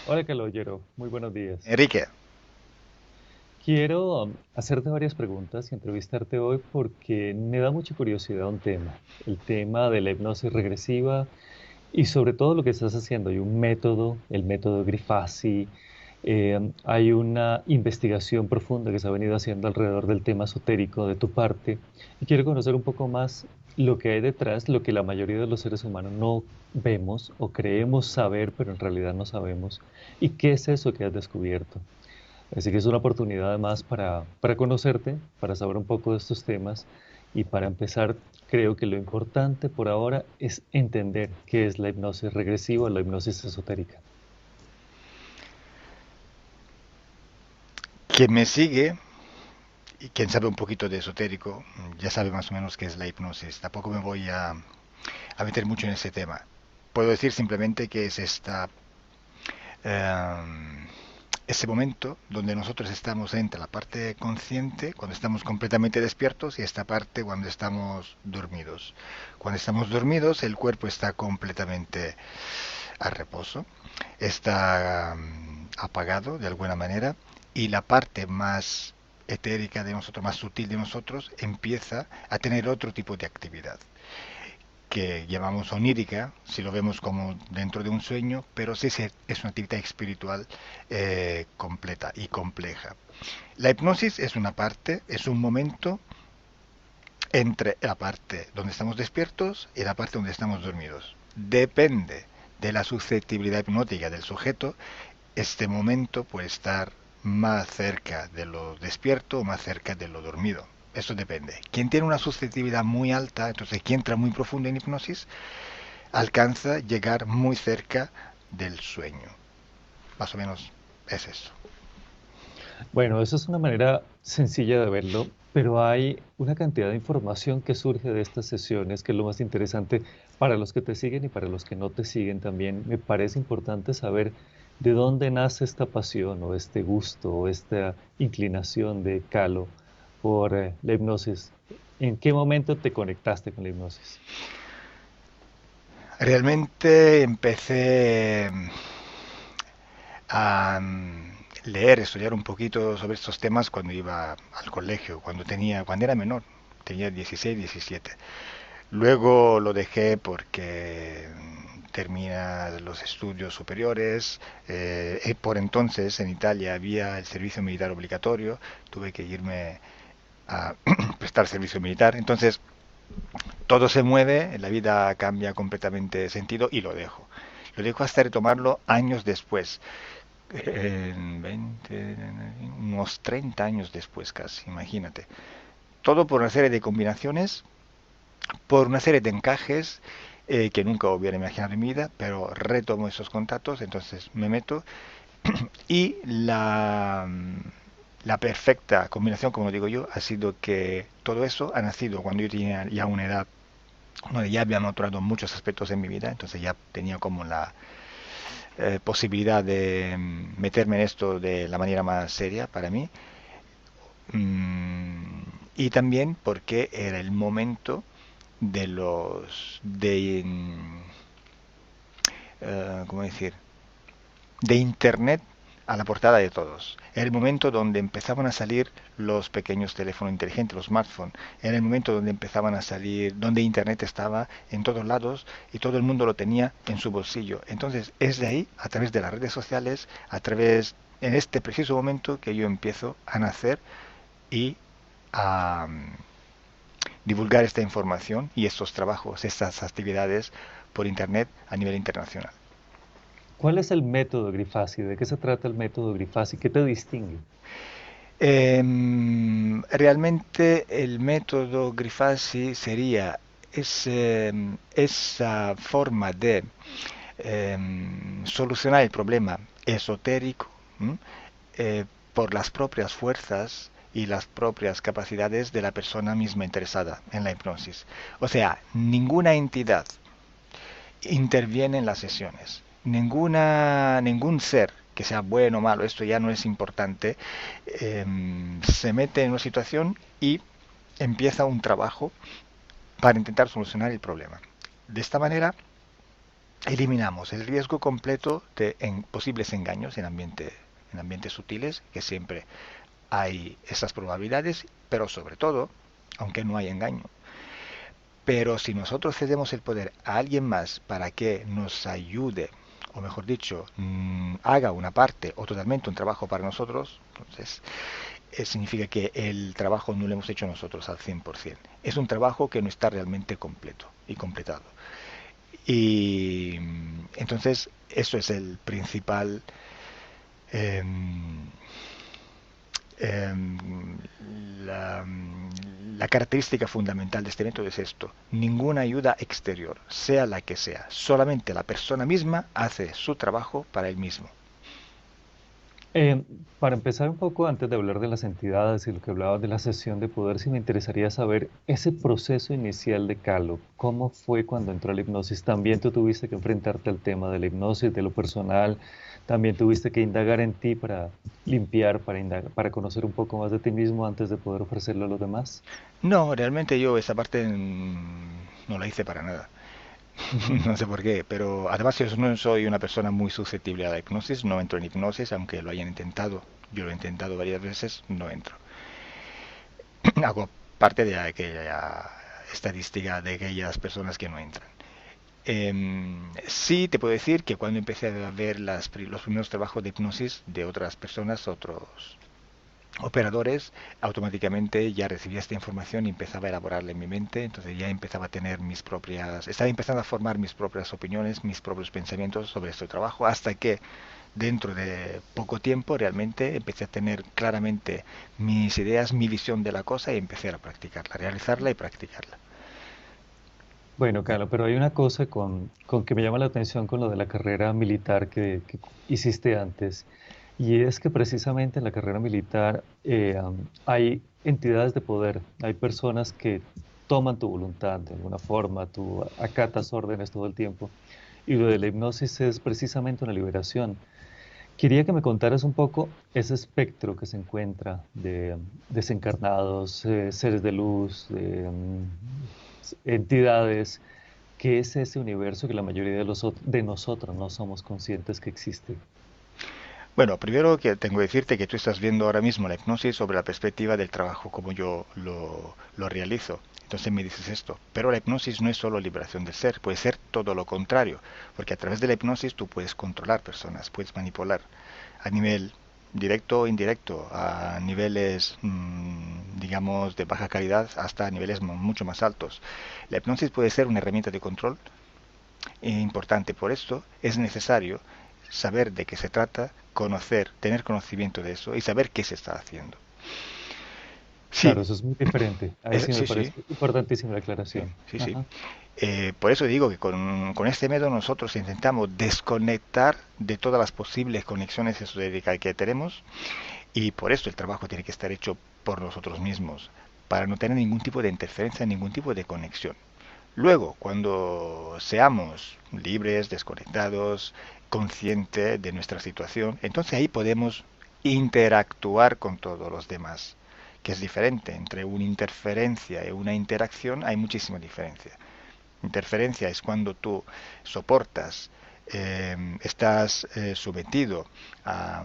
Hola, Calogero. Muy buenos días. Enrique, Quiero hacerte varias preguntas y entrevistarte hoy porque me da mucha curiosidad un tema, el tema de la hipnosis regresiva y sobre todo lo que estás haciendo. Hay un método, el método Grifasi, hay una investigación profunda que se ha venido haciendo alrededor del tema esotérico de tu parte y quiero conocer un poco más lo que hay detrás, lo que la mayoría de los seres humanos no vemos o creemos saber, pero en realidad no sabemos. ¿Y qué es eso que has descubierto? Así que es una oportunidad además para conocerte, para saber un poco de estos temas y para empezar, creo que lo importante por ahora es entender qué es la hipnosis regresiva o la hipnosis esotérica. quien me sigue y quien sabe un poquito de esotérico, ya sabe más o menos qué es la hipnosis. Tampoco me voy a meter mucho en ese tema. Puedo decir simplemente que es eh, ese momento donde nosotros estamos entre la parte consciente, cuando estamos completamente despiertos, y esta parte cuando estamos dormidos. Cuando estamos dormidos, el cuerpo está completamente a reposo, está apagado de alguna manera, y la parte más etérica de nosotros, más sutil de nosotros, empieza a tener otro tipo de actividad que llamamos onírica, si lo vemos como dentro de un sueño, pero sí es una actividad espiritual completa y compleja. La hipnosis es una parte, es un momento entre la parte donde estamos despiertos y la parte donde estamos dormidos. Depende de la susceptibilidad hipnótica del sujeto, este momento puede estar más cerca de lo despierto o más cerca de lo dormido. Eso depende. Quien tiene una susceptibilidad muy alta, entonces quien entra muy profundo en hipnosis, alcanza a llegar muy cerca del sueño. Más o menos es eso. Bueno, esa es una manera sencilla de verlo, pero hay una cantidad de información que surge de estas sesiones, que es lo más interesante para los que te siguen y para los que no te siguen también. Me parece importante saber de dónde nace esta pasión o este gusto o esta inclinación de Calo por la hipnosis. ¿En qué momento te conectaste con la hipnosis? Realmente empecé a leer, estudiar un poquito sobre estos temas cuando iba al colegio, cuando era menor, tenía 16, 17. Luego lo dejé porque termina los estudios superiores. Por entonces en Italia había el servicio militar obligatorio, tuve que irme a prestar servicio militar. Entonces todo se mueve, la vida cambia completamente de sentido y lo dejo. Lo dejo hasta retomarlo años después, en 20, unos 30 años después casi, imagínate. Todo por una serie de combinaciones, por una serie de encajes que nunca hubiera imaginado en mi vida, pero retomo esos contactos, entonces me meto y la perfecta combinación, como digo yo, ha sido que todo eso ha nacido cuando yo tenía ya una edad donde ya había madurado muchos aspectos en mi vida, entonces ya tenía como la posibilidad de meterme en esto de la manera más seria para mí. Mm, y también porque era el momento de ¿cómo decir? De Internet a la portada de todos. Era el momento donde empezaban a salir los pequeños teléfonos inteligentes, los smartphones. Era el momento donde empezaban a salir, donde Internet estaba en todos lados y todo el mundo lo tenía en su bolsillo. Entonces es de ahí, a través de las redes sociales, en este preciso momento que yo empiezo a nacer y a divulgar esta información y estos trabajos, estas actividades por Internet a nivel internacional. ¿Cuál es el método Grifasi? ¿De qué se trata el método Grifasi? ¿Qué te distingue? Realmente el método Grifasi sería esa forma de solucionar el problema esotérico, ¿m? Por las propias fuerzas y las propias capacidades de la persona misma interesada en la hipnosis. O sea, ninguna entidad interviene en las sesiones. Ningún ser, que sea bueno o malo, esto ya no es importante, se mete en una situación y empieza un trabajo para intentar solucionar el problema. De esta manera eliminamos el riesgo completo de posibles engaños en ambientes sutiles, que siempre hay esas probabilidades, pero sobre todo, aunque no hay engaño. Pero si nosotros cedemos el poder a alguien más para que nos ayude, o mejor dicho, haga una parte o totalmente un trabajo para nosotros, entonces significa que el trabajo no lo hemos hecho nosotros al 100%. Es un trabajo que no está realmente completo y completado. Y entonces eso es el principal eh, eh, la, la característica fundamental de este método es esto: ninguna ayuda exterior, sea la que sea, solamente la persona misma hace su trabajo para él mismo. Eh, para empezar un poco, antes de hablar de las entidades y lo que hablabas de la sesión de poder, sí me interesaría saber ese proceso inicial de Calo. ¿Cómo fue cuando entró a la hipnosis? ¿También tú tuviste que enfrentarte al tema de la hipnosis, de lo personal? ¿También tuviste que indagar en ti para limpiar, para conocer un poco más de ti mismo antes de poder ofrecerlo a los demás? No, realmente yo esa parte no la hice para nada. Ujú. No sé por qué, pero además yo no soy una persona muy susceptible a la hipnosis, no entro en hipnosis, aunque lo hayan intentado. Yo lo he intentado varias veces, no entro. Hago parte de aquella estadística de aquellas personas que no entran. Sí, te puedo decir que cuando empecé a ver los primeros trabajos de hipnosis de otras personas, otros operadores, automáticamente ya recibía esta información y empezaba a elaborarla en mi mente, entonces ya empezaba a tener estaba empezando a formar mis propias opiniones, mis propios pensamientos sobre este trabajo, hasta que dentro de poco tiempo realmente empecé a tener claramente mis ideas, mi visión de la cosa y empecé a practicarla, a realizarla y practicarla. Bueno, Carlos, pero hay una cosa con que me llama la atención con lo de la carrera militar que hiciste antes, y es que precisamente en la carrera militar hay entidades de poder, hay personas que toman tu voluntad de alguna forma, tú acatas órdenes todo el tiempo, y lo de la hipnosis es precisamente una liberación. Quería que me contaras un poco ese espectro que se encuentra de desencarnados, seres de luz, entidades. ¿Qué es ese universo que la mayoría de nosotros no somos conscientes que existe? Bueno, primero que tengo que decirte que tú estás viendo ahora mismo la hipnosis sobre la perspectiva del trabajo como yo lo realizo. Entonces me dices esto, pero la hipnosis no es solo liberación del ser, puede ser todo lo contrario, porque a través de la hipnosis tú puedes controlar personas, puedes manipular a nivel directo o indirecto, a niveles, digamos, de baja calidad hasta a niveles mucho más altos. La hipnosis puede ser una herramienta de control importante. Por esto es necesario saber de qué se trata, conocer, tener conocimiento de eso y saber qué se está haciendo. Sí, Claro, eso es muy diferente. Ahí sí me sí, sí, parece importantísima la sí, aclaración. sí, sí. Ajá. Por eso digo que con este método nosotros intentamos desconectar de todas las posibles conexiones esotéricas que tenemos, y por eso el trabajo tiene que estar hecho por nosotros mismos, para no tener ningún tipo de interferencia, ningún tipo de conexión. Luego, cuando seamos libres, desconectados, conscientes de nuestra situación, entonces ahí podemos interactuar con todos los demás, que es diferente. Entre una interferencia y una interacción hay muchísima diferencia. Interferencia es cuando tú soportas, estás sometido a,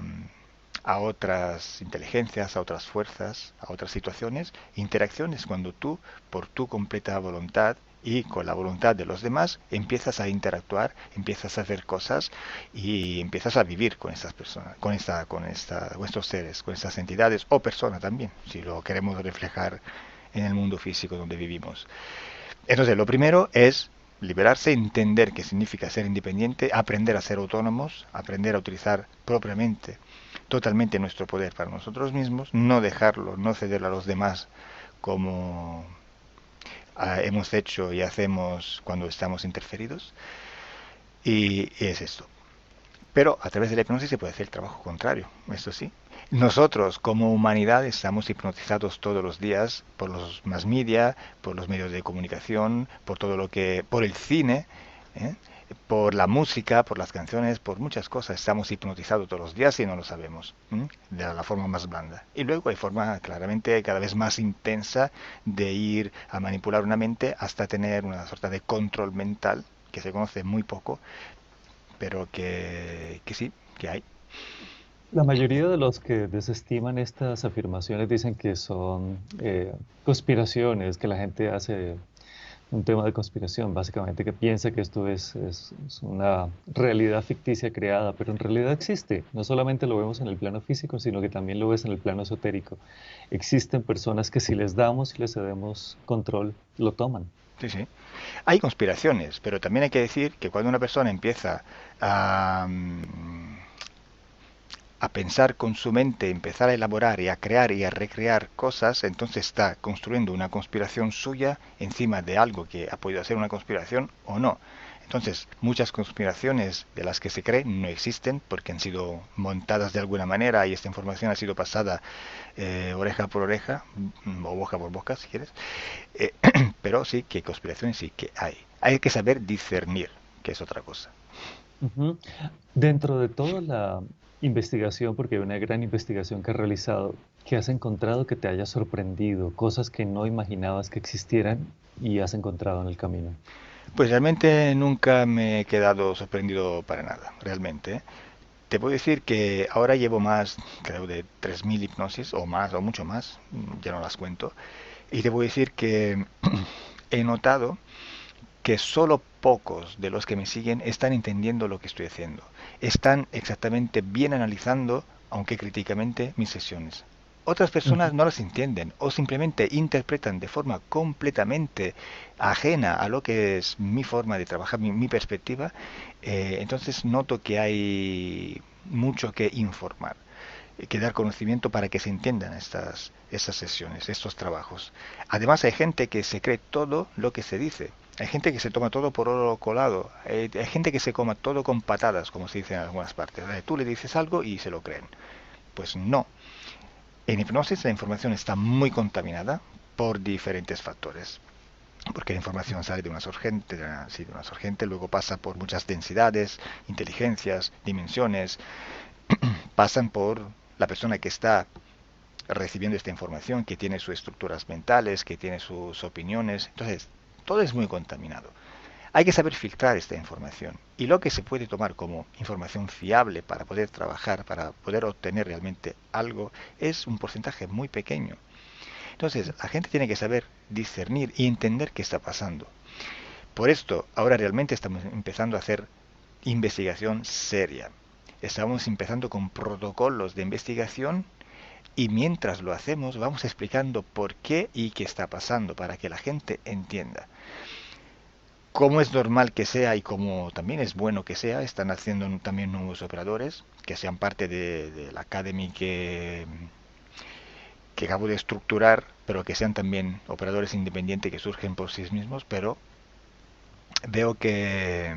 a otras inteligencias, a otras fuerzas, a otras situaciones. Interacción es cuando tú, por tu completa voluntad y con la voluntad de los demás, empiezas a interactuar, empiezas a hacer cosas y empiezas a vivir con estas personas, con estos seres, con estas entidades o personas también, si lo queremos reflejar en el mundo físico donde vivimos. Entonces, lo primero es liberarse, entender qué significa ser independiente, aprender a ser autónomos, aprender a utilizar propiamente, totalmente nuestro poder para nosotros mismos, no dejarlo, no cederlo a los demás como hemos hecho y hacemos cuando estamos interferidos. Y es esto. Pero a través de la hipnosis se puede hacer el trabajo contrario, eso sí. Nosotros como humanidad estamos hipnotizados todos los días por los más media, por los medios de comunicación, por todo lo que, por el cine, ¿eh? Por la música, por las canciones, por muchas cosas. Estamos hipnotizados todos los días y no lo sabemos, ¿eh? De la forma más blanda. Y luego hay forma claramente cada vez más intensa de ir a manipular una mente hasta tener una suerte de control mental que se conoce muy poco, pero que sí, que hay. La mayoría de los que desestiman estas afirmaciones dicen que son conspiraciones, que la gente hace un tema de conspiración, básicamente, que piensa que esto es una realidad ficticia creada, pero en realidad existe. No solamente lo vemos en el plano físico, sino que también lo ves en el plano esotérico. Existen personas que si les damos y les cedemos control, lo toman. Sí, sí. Hay conspiraciones, pero también hay que decir que cuando una persona empieza a, a pensar con su mente, empezar a elaborar y a crear y a recrear cosas, entonces está construyendo una conspiración suya encima de algo que ha podido ser una conspiración o no. Entonces, muchas conspiraciones de las que se cree no existen porque han sido montadas de alguna manera y esta información ha sido pasada oreja por oreja o boca por boca, si quieres. Eh, pero sí que conspiraciones sí que hay. Hay que saber discernir, que es otra cosa. Ujú. Dentro de toda la investigación, porque hay una gran investigación que has realizado, ¿qué has encontrado que te haya sorprendido? Cosas que no imaginabas que existieran y has encontrado en el camino. Pues realmente nunca me he quedado sorprendido para nada, realmente. Te puedo decir que ahora llevo más, creo, de 3.000 hipnosis o más, o mucho más, ya no las cuento. Y te voy a decir que he notado que solo pocos de los que me siguen están entendiendo lo que estoy haciendo. Están exactamente bien analizando, aunque críticamente, mis sesiones. Otras personas Ujú. no las entienden o simplemente interpretan de forma completamente ajena a lo que es mi forma de trabajar, mi perspectiva. Entonces noto que hay mucho que informar, que dar conocimiento para que se entiendan estas sesiones, estos trabajos. Además hay gente que se cree todo lo que se dice. Hay gente que se toma todo por oro colado. Hay gente que se coma todo con patadas, como se dice en algunas partes. Tú le dices algo y se lo creen. Pues no. En hipnosis la información está muy contaminada por diferentes factores. Porque la información sale de una sorgente, sí, de una sorgente, luego pasa por muchas densidades, inteligencias, dimensiones, pasan por la persona que está recibiendo esta información, que tiene sus estructuras mentales, que tiene sus opiniones. Entonces, todo es muy contaminado. Hay que saber filtrar esta información y lo que se puede tomar como información fiable para poder trabajar, para poder obtener realmente algo, es un porcentaje muy pequeño. Entonces, la gente tiene que saber discernir y entender qué está pasando. Por esto, ahora realmente estamos empezando a hacer investigación seria. Estamos empezando con protocolos de investigación y mientras lo hacemos vamos explicando por qué y qué está pasando para que la gente entienda. Como es normal que sea y como también es bueno que sea, están haciendo también nuevos operadores que sean parte de la Academy que acabo de estructurar, pero que sean también operadores independientes que surgen por sí mismos, pero veo que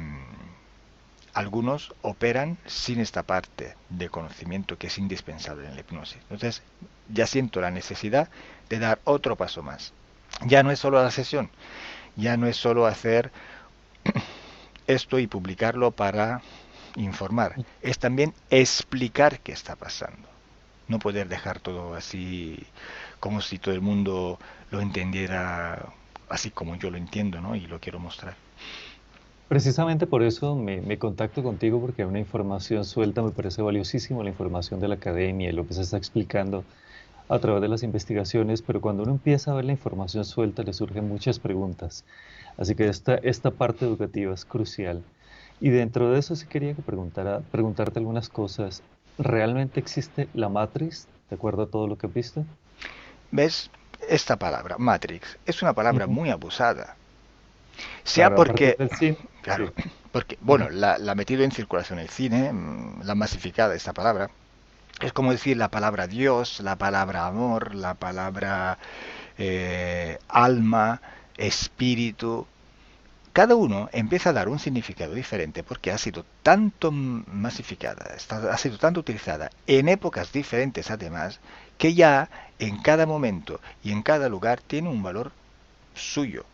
algunos operan sin esta parte de conocimiento que es indispensable en la hipnosis. Entonces, ya siento la necesidad de dar otro paso más. Ya no es solo la sesión, ya no es solo hacer esto y publicarlo para informar, es también explicar qué está pasando. No poder dejar todo así como si todo el mundo lo entendiera así como yo lo entiendo, ¿no? Y lo quiero mostrar. Precisamente por eso me contacto contigo, porque una información suelta me parece valiosísimo, la información de la academia y lo que se está explicando a través de las investigaciones, pero cuando uno empieza a ver la información suelta le surgen muchas preguntas. Así que esta parte educativa es crucial. Y dentro de eso sí quería que preguntarte algunas cosas. ¿Realmente existe la Matrix, de acuerdo a todo lo que has visto? ¿Ves? Esta palabra, Matrix, es una palabra Ujú. muy abusada. Sea Claro, a partir porque, del cine, claro, sí. porque, bueno, Ujú. la ha metido en circulación el cine, la masificada esta palabra. Es como decir la palabra Dios, la palabra amor, la palabra alma, espíritu. Cada uno empieza a dar un significado diferente porque ha sido tanto masificada, ha sido tanto utilizada en épocas diferentes además, que ya en cada momento y en cada lugar tiene un valor suyo,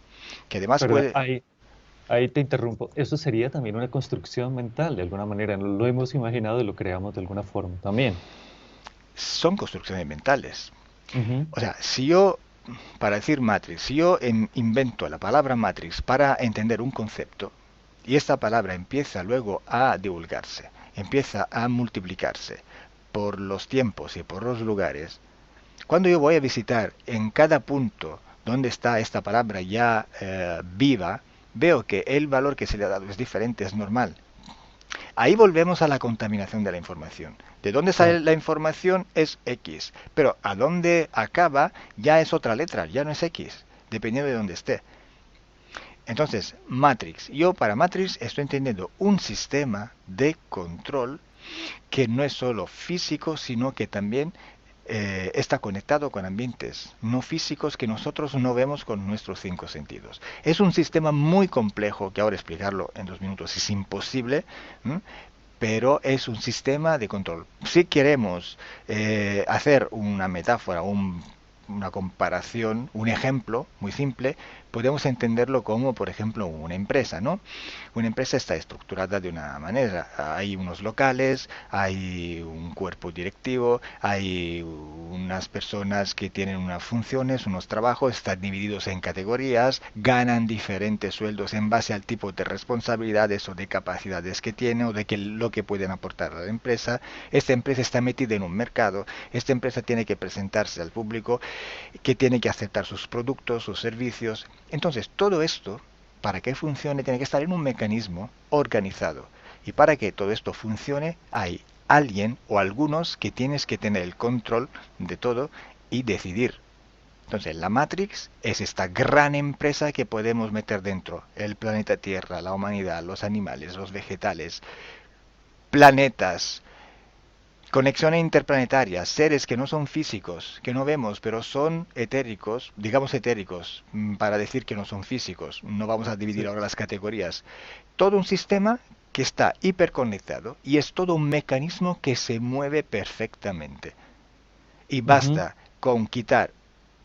que además Pero puede... ahí te interrumpo. Eso sería también una construcción mental, de alguna manera. No lo hemos imaginado y lo creamos de alguna forma también. Son construcciones mentales. Ujú. O sea, si yo, para decir Matrix, si yo invento la palabra Matrix para entender un concepto, y esta palabra empieza luego a divulgarse, empieza a multiplicarse por los tiempos y por los lugares, cuando yo voy a visitar en cada punto donde está esta palabra ya viva, veo que el valor que se le ha dado es diferente, es normal. Ahí volvemos a la contaminación de la información. De dónde sale Claro. la información es X, pero a dónde acaba ya es otra letra, ya no es X, dependiendo de dónde esté. Entonces, Matrix. Yo para Matrix estoy entendiendo un sistema de control que no es solo físico, sino que también está conectado con ambientes no físicos que nosotros no vemos con nuestros cinco sentidos. Es un sistema muy complejo que ahora explicarlo en 2 minutos es imposible, ¿m? Pero es un sistema de control. Si queremos hacer una metáfora, una comparación, un ejemplo muy simple, podemos entenderlo como, por ejemplo, una empresa, ¿no? Una empresa está estructurada de una manera. Hay unos locales, hay un cuerpo directivo, hay unas personas que tienen unas funciones, unos trabajos, están divididos en categorías, ganan diferentes sueldos en base al tipo de responsabilidades o de capacidades que tienen o de lo que pueden aportar a la empresa. Esta empresa está metida en un mercado, esta empresa tiene que presentarse al público, que tiene que aceptar sus productos, sus servicios. Entonces, todo esto, para que funcione, tiene que estar en un mecanismo organizado. Y para que todo esto funcione, hay alguien o algunos que tienes que tener el control de todo y decidir. Entonces, la Matrix es esta gran empresa que podemos meter dentro. El planeta Tierra, la humanidad, los animales, los vegetales, planetas, conexiones interplanetarias, seres que no son físicos, que no vemos, pero son etéricos, digamos etéricos, para decir que no son físicos. No vamos a dividir Sí. ahora las categorías. Todo un sistema que está hiperconectado y es todo un mecanismo que se mueve perfectamente. Y Ujú. basta con quitar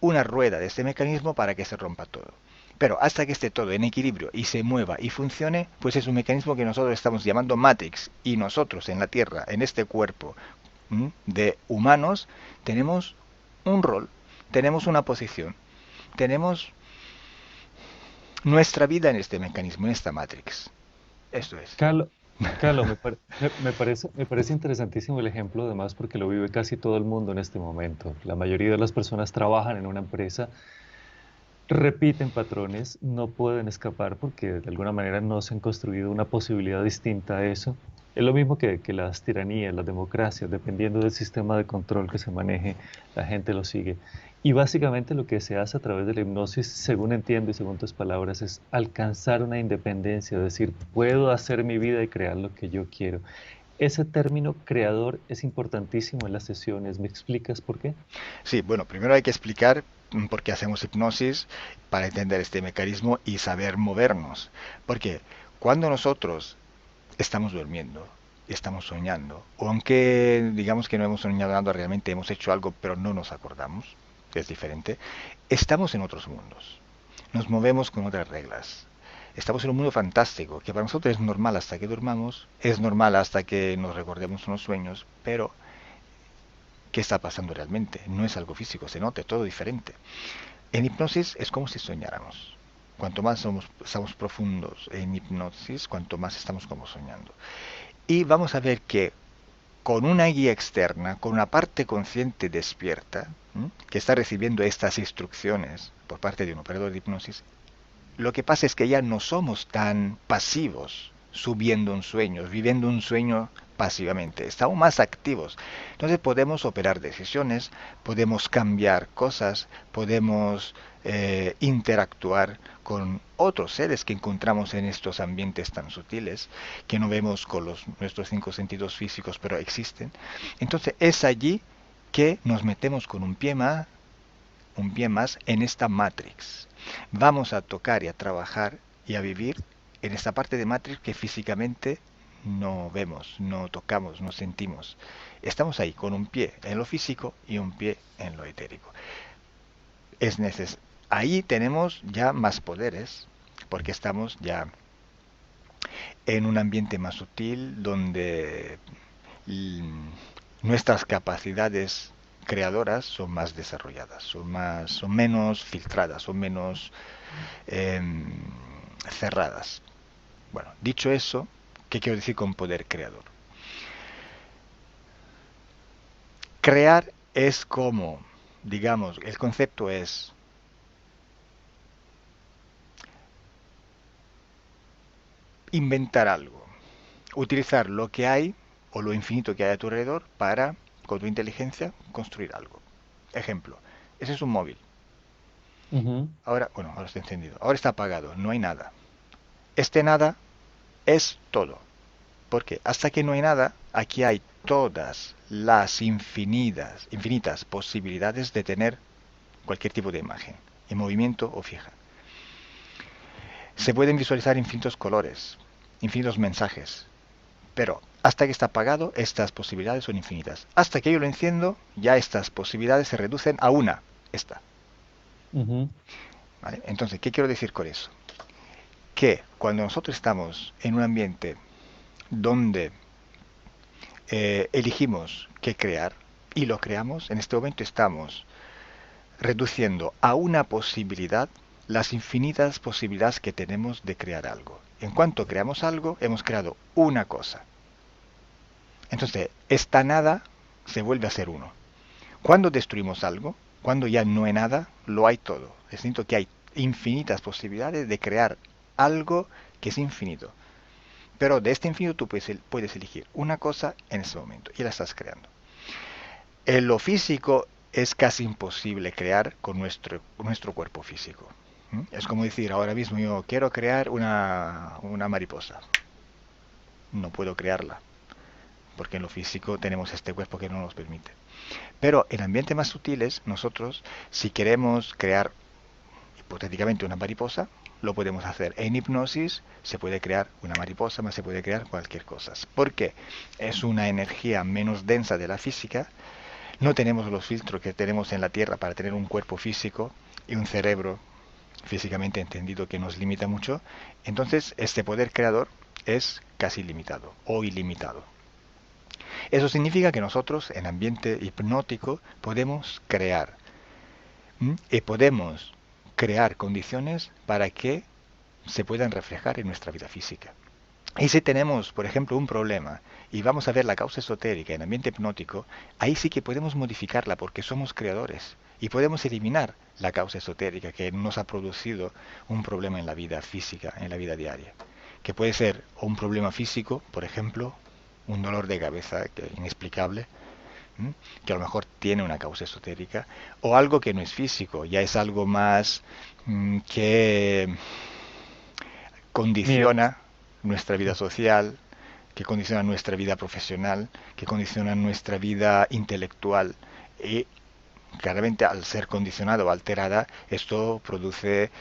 una rueda de este mecanismo para que se rompa todo. Pero hasta que esté todo en equilibrio y se mueva y funcione, pues es un mecanismo que nosotros estamos llamando Matrix. Y nosotros en la Tierra, en este cuerpo de humanos, tenemos un rol, tenemos una posición, tenemos nuestra vida en este mecanismo, en esta Matrix. Esto es. Carlos, Carlos, me parece interesantísimo el ejemplo, además, porque lo vive casi todo el mundo en este momento. La mayoría de las personas trabajan en una empresa, repiten patrones, no pueden escapar porque de alguna manera no se han construido una posibilidad distinta a eso. Es lo mismo que las tiranías, las democracias, dependiendo del sistema de control que se maneje, la gente lo sigue. Y básicamente lo que se hace a través de la hipnosis, según entiendo y según tus palabras, es alcanzar una independencia, es decir, puedo hacer mi vida y crear lo que yo quiero. Ese término creador es importantísimo en las sesiones. ¿Me explicas por qué? Sí, bueno, primero hay que explicar por qué hacemos hipnosis para entender este mecanismo y saber movernos. Porque cuando nosotros estamos durmiendo, estamos soñando, o aunque digamos que no hemos soñado nada, realmente hemos hecho algo pero no nos acordamos, que es diferente, estamos en otros mundos, nos movemos con otras reglas. Estamos en un mundo fantástico, que para nosotros es normal hasta que durmamos, es normal hasta que nos recordemos unos sueños, pero ¿qué está pasando realmente? No es algo físico, se nota todo diferente. En hipnosis es como si soñáramos. Cuanto más estamos profundos en hipnosis, cuanto más estamos como soñando. Y vamos a ver que con una guía externa, con una parte consciente despierta, que está recibiendo estas instrucciones por parte de un operador de hipnosis, lo que pasa es que ya no somos tan pasivos subiendo un sueño, viviendo un sueño pasivamente, estamos más activos. Entonces podemos operar decisiones, podemos cambiar cosas, podemos interactuar con otros seres que encontramos en estos ambientes tan sutiles, que no vemos con nuestros cinco sentidos físicos, pero existen. Entonces es allí que nos metemos con un pie más en esta Matrix. Vamos a tocar y a trabajar y a vivir en esta parte de Matrix que físicamente no vemos, no tocamos, no sentimos. Estamos ahí con un pie en lo físico y un pie en lo etérico. Ahí tenemos ya más poderes porque estamos ya en un ambiente más sutil donde nuestras capacidades creadoras son más desarrolladas, son menos filtradas, son menos eh, cerradas. Bueno, dicho eso, ¿qué quiero decir con poder creador? Crear es como, digamos, el concepto es inventar algo, utilizar lo que hay o lo infinito que hay a tu alrededor para, con tu inteligencia, construir algo. Ejemplo, ese es un móvil. Ujú, Ahora, bueno, ahora está encendido. Ahora está apagado, no hay nada. Este nada es todo. Porque hasta que no hay nada, aquí hay todas las infinitas posibilidades de tener cualquier tipo de imagen, en movimiento o fija. Se pueden visualizar infinitos colores, infinitos mensajes, pero hasta que está apagado, estas posibilidades son infinitas. Hasta que yo lo enciendo, ya estas posibilidades se reducen a una, esta. ujú. ¿Vale? Entonces, ¿qué quiero decir con eso? Que cuando nosotros estamos en un ambiente donde elegimos qué crear y lo creamos, en este momento estamos reduciendo a una posibilidad las infinitas posibilidades que tenemos de crear algo. En cuanto creamos algo, hemos creado una cosa. Entonces, esta nada se vuelve a ser uno. Cuando destruimos algo, cuando ya no hay nada, lo hay todo. Es decir, que hay infinitas posibilidades de crear algo que es infinito. Pero de este infinito tú puedes elegir una cosa en ese momento y la estás creando. En lo físico es casi imposible crear con nuestro cuerpo físico. ¿Mm? Es como decir, ahora mismo yo quiero crear una mariposa. No puedo crearla, porque en lo físico tenemos este cuerpo que no nos permite. Pero en ambientes más sutiles, nosotros, si queremos crear hipotéticamente una mariposa, lo podemos hacer. En hipnosis se puede crear una mariposa, más se puede crear cualquier cosa. Porque es una energía menos densa de la física. No tenemos los filtros que tenemos en la Tierra para tener un cuerpo físico y un cerebro físicamente entendido que nos limita mucho. Entonces, este poder creador es casi limitado o ilimitado. Eso significa que nosotros, en ambiente hipnótico, podemos crear. Y podemos crear condiciones para que se puedan reflejar en nuestra vida física. Y si tenemos, por ejemplo, un problema y vamos a ver la causa esotérica en ambiente hipnótico, ahí sí que podemos modificarla porque somos creadores y podemos eliminar la causa esotérica que nos ha producido un problema en la vida física, en la vida diaria. Que puede ser un problema físico, por ejemplo, un dolor de cabeza inexplicable, que a lo mejor tiene una causa esotérica, o algo que no es físico, ya es algo más que Miedos. condiciona nuestra vida social, que condiciona nuestra vida profesional, que condiciona nuestra vida intelectual y claramente al ser condicionada o alterada, esto produce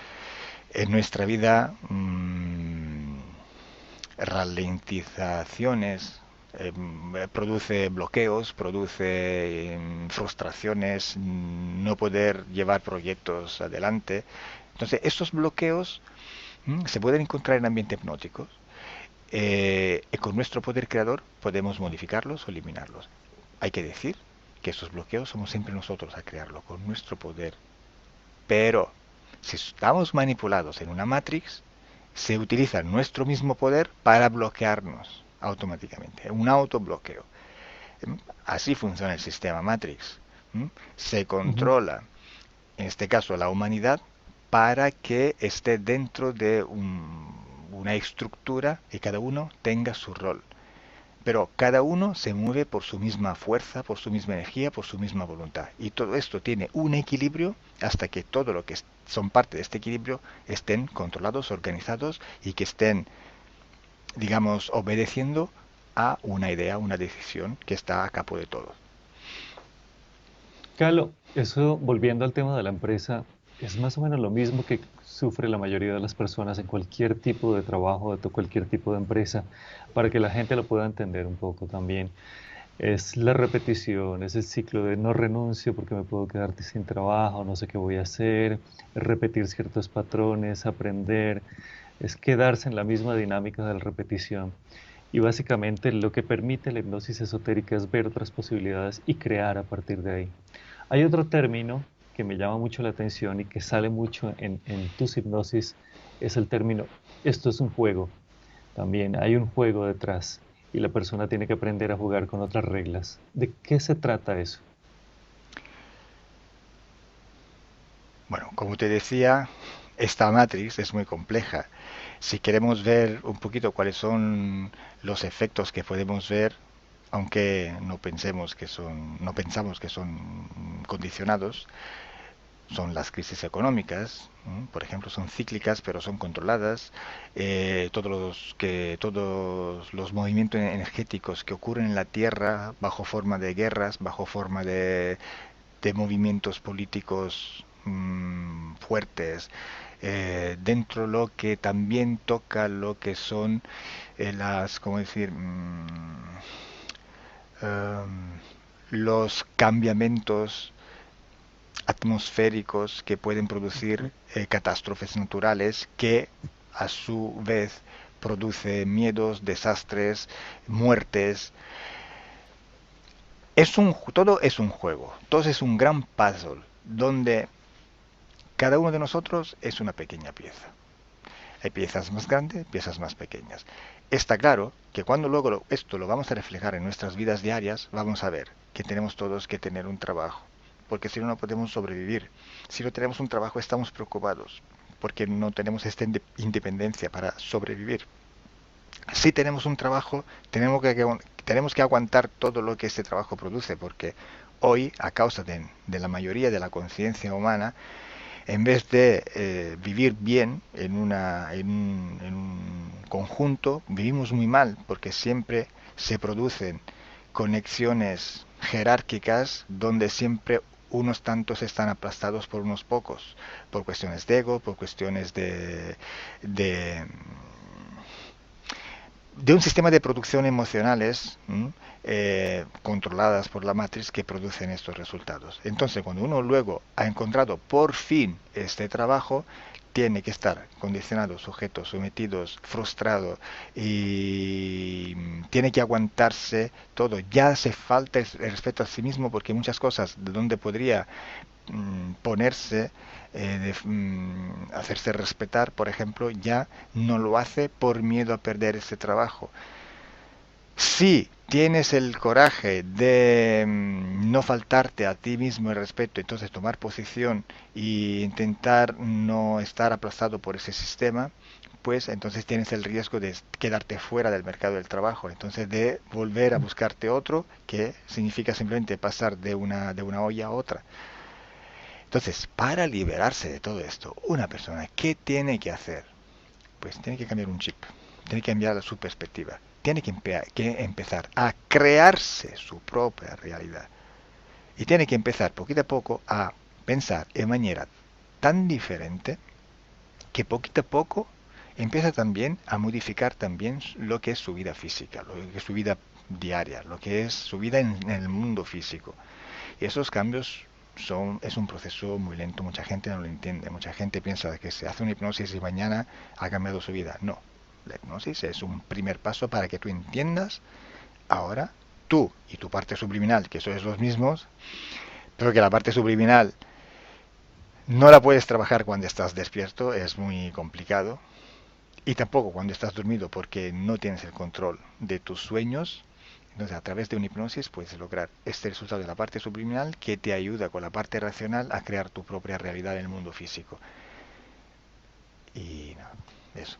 en nuestra vida ralentizaciones, produce bloqueos, produce frustraciones, no poder llevar proyectos adelante. Entonces, estos bloqueos se pueden encontrar en ambientes hipnóticos. Y con nuestro poder creador podemos modificarlos o eliminarlos. Hay que decir que estos bloqueos somos siempre nosotros a crearlo con nuestro poder. Pero si estamos manipulados en una matrix, se utiliza nuestro mismo poder para bloquearnos automáticamente. Un autobloqueo. Así funciona el sistema Matrix. Se Ujú. controla, en este caso, la humanidad para que esté dentro de una estructura y cada uno tenga su rol. Pero cada uno se mueve por su misma fuerza, por su misma energía, por su misma voluntad. Y todo esto tiene un equilibrio hasta que todo lo que son parte de este equilibrio estén controlados, organizados y que estén, digamos, obedeciendo a una idea, una decisión que está a capo de todo. Carlos, eso volviendo al tema de la empresa, es más o menos lo mismo que sufre la mayoría de las personas en cualquier tipo de trabajo, cualquier tipo de empresa, para que la gente lo pueda entender un poco también. Es la repetición, es el ciclo de no renuncio porque me puedo quedar sin trabajo, no sé qué voy a hacer, repetir ciertos patrones, aprender, es quedarse en la misma dinámica de la repetición. Y básicamente lo que permite la hipnosis esotérica es ver otras posibilidades y crear a partir de ahí. Hay otro término que me llama mucho la atención y que sale mucho en tus hipnosis, es el término, esto es un juego. también hay un juego detrás y la persona tiene que aprender a jugar con otras reglas. ¿De qué se trata eso? Bueno, como te decía, esta matriz es muy compleja. Si queremos ver un poquito cuáles son los efectos que podemos ver, aunque no pensamos que son condicionados, son las crisis económicas, por ejemplo, son cíclicas pero son controladas. Todos los movimientos energéticos que ocurren en la Tierra bajo forma de guerras, bajo forma de movimientos políticos fuertes, dentro lo que también toca lo que son ¿cómo decir? Em, los cambiamientos atmosféricos que pueden producir catástrofes naturales que a su vez produce miedos, desastres, muertes. Todo es un juego, todo es un gran puzzle donde cada uno de nosotros es una pequeña pieza. Hay piezas más grandes, piezas más pequeñas. Está claro que cuando luego esto lo vamos a reflejar en nuestras vidas diarias, vamos a ver que tenemos todos que tener un trabajo, porque si no, no podemos sobrevivir. Si no tenemos un trabajo, estamos preocupados, porque no tenemos esta independencia para sobrevivir. Si tenemos un trabajo, tenemos que aguantar todo lo que ese trabajo produce, porque hoy, a causa de la mayoría de la conciencia humana, en vez de vivir bien en un conjunto, vivimos muy mal porque siempre se producen conexiones jerárquicas donde siempre unos tantos están aplastados por unos pocos, por cuestiones de ego, por cuestiones de de un sistema de producción emocionales controladas por la matriz que producen estos resultados. Entonces, cuando uno luego ha encontrado por fin este trabajo, tiene que estar condicionado, sujeto, sometido, frustrado y tiene que aguantarse todo. Ya hace falta el respeto a sí mismo porque muchas cosas de donde podría ponerse, hacerse respetar, por ejemplo, ya no lo hace por miedo a perder ese trabajo. Si tienes el coraje de no faltarte a ti mismo el respeto, entonces tomar posición e intentar no estar aplastado por ese sistema, pues entonces tienes el riesgo de quedarte fuera del mercado del trabajo, entonces de volver a buscarte otro, que significa simplemente pasar de una olla a otra. Entonces, para liberarse de todo esto, una persona, ¿qué tiene que hacer? Pues tiene que cambiar un chip, tiene que cambiar su perspectiva, tiene que empezar a crearse su propia realidad. Y tiene que empezar poquito a poco a pensar en manera tan diferente que poquito a poco empieza también a modificar también lo que es su vida física, lo que es su vida diaria, lo que es su vida en el mundo físico. Y esos cambios es un proceso muy lento, mucha gente no lo entiende, mucha gente piensa que se hace una hipnosis y mañana ha cambiado su vida. No, la hipnosis es un primer paso para que tú entiendas ahora tú y tu parte subliminal, que sois los mismos, pero que la parte subliminal no la puedes trabajar cuando estás despierto, es muy complicado, y tampoco cuando estás dormido porque no tienes el control de tus sueños. Entonces, a través de una hipnosis puedes lograr este resultado de la parte subliminal que te ayuda con la parte racional a crear tu propia realidad en el mundo físico. Y nada, eso.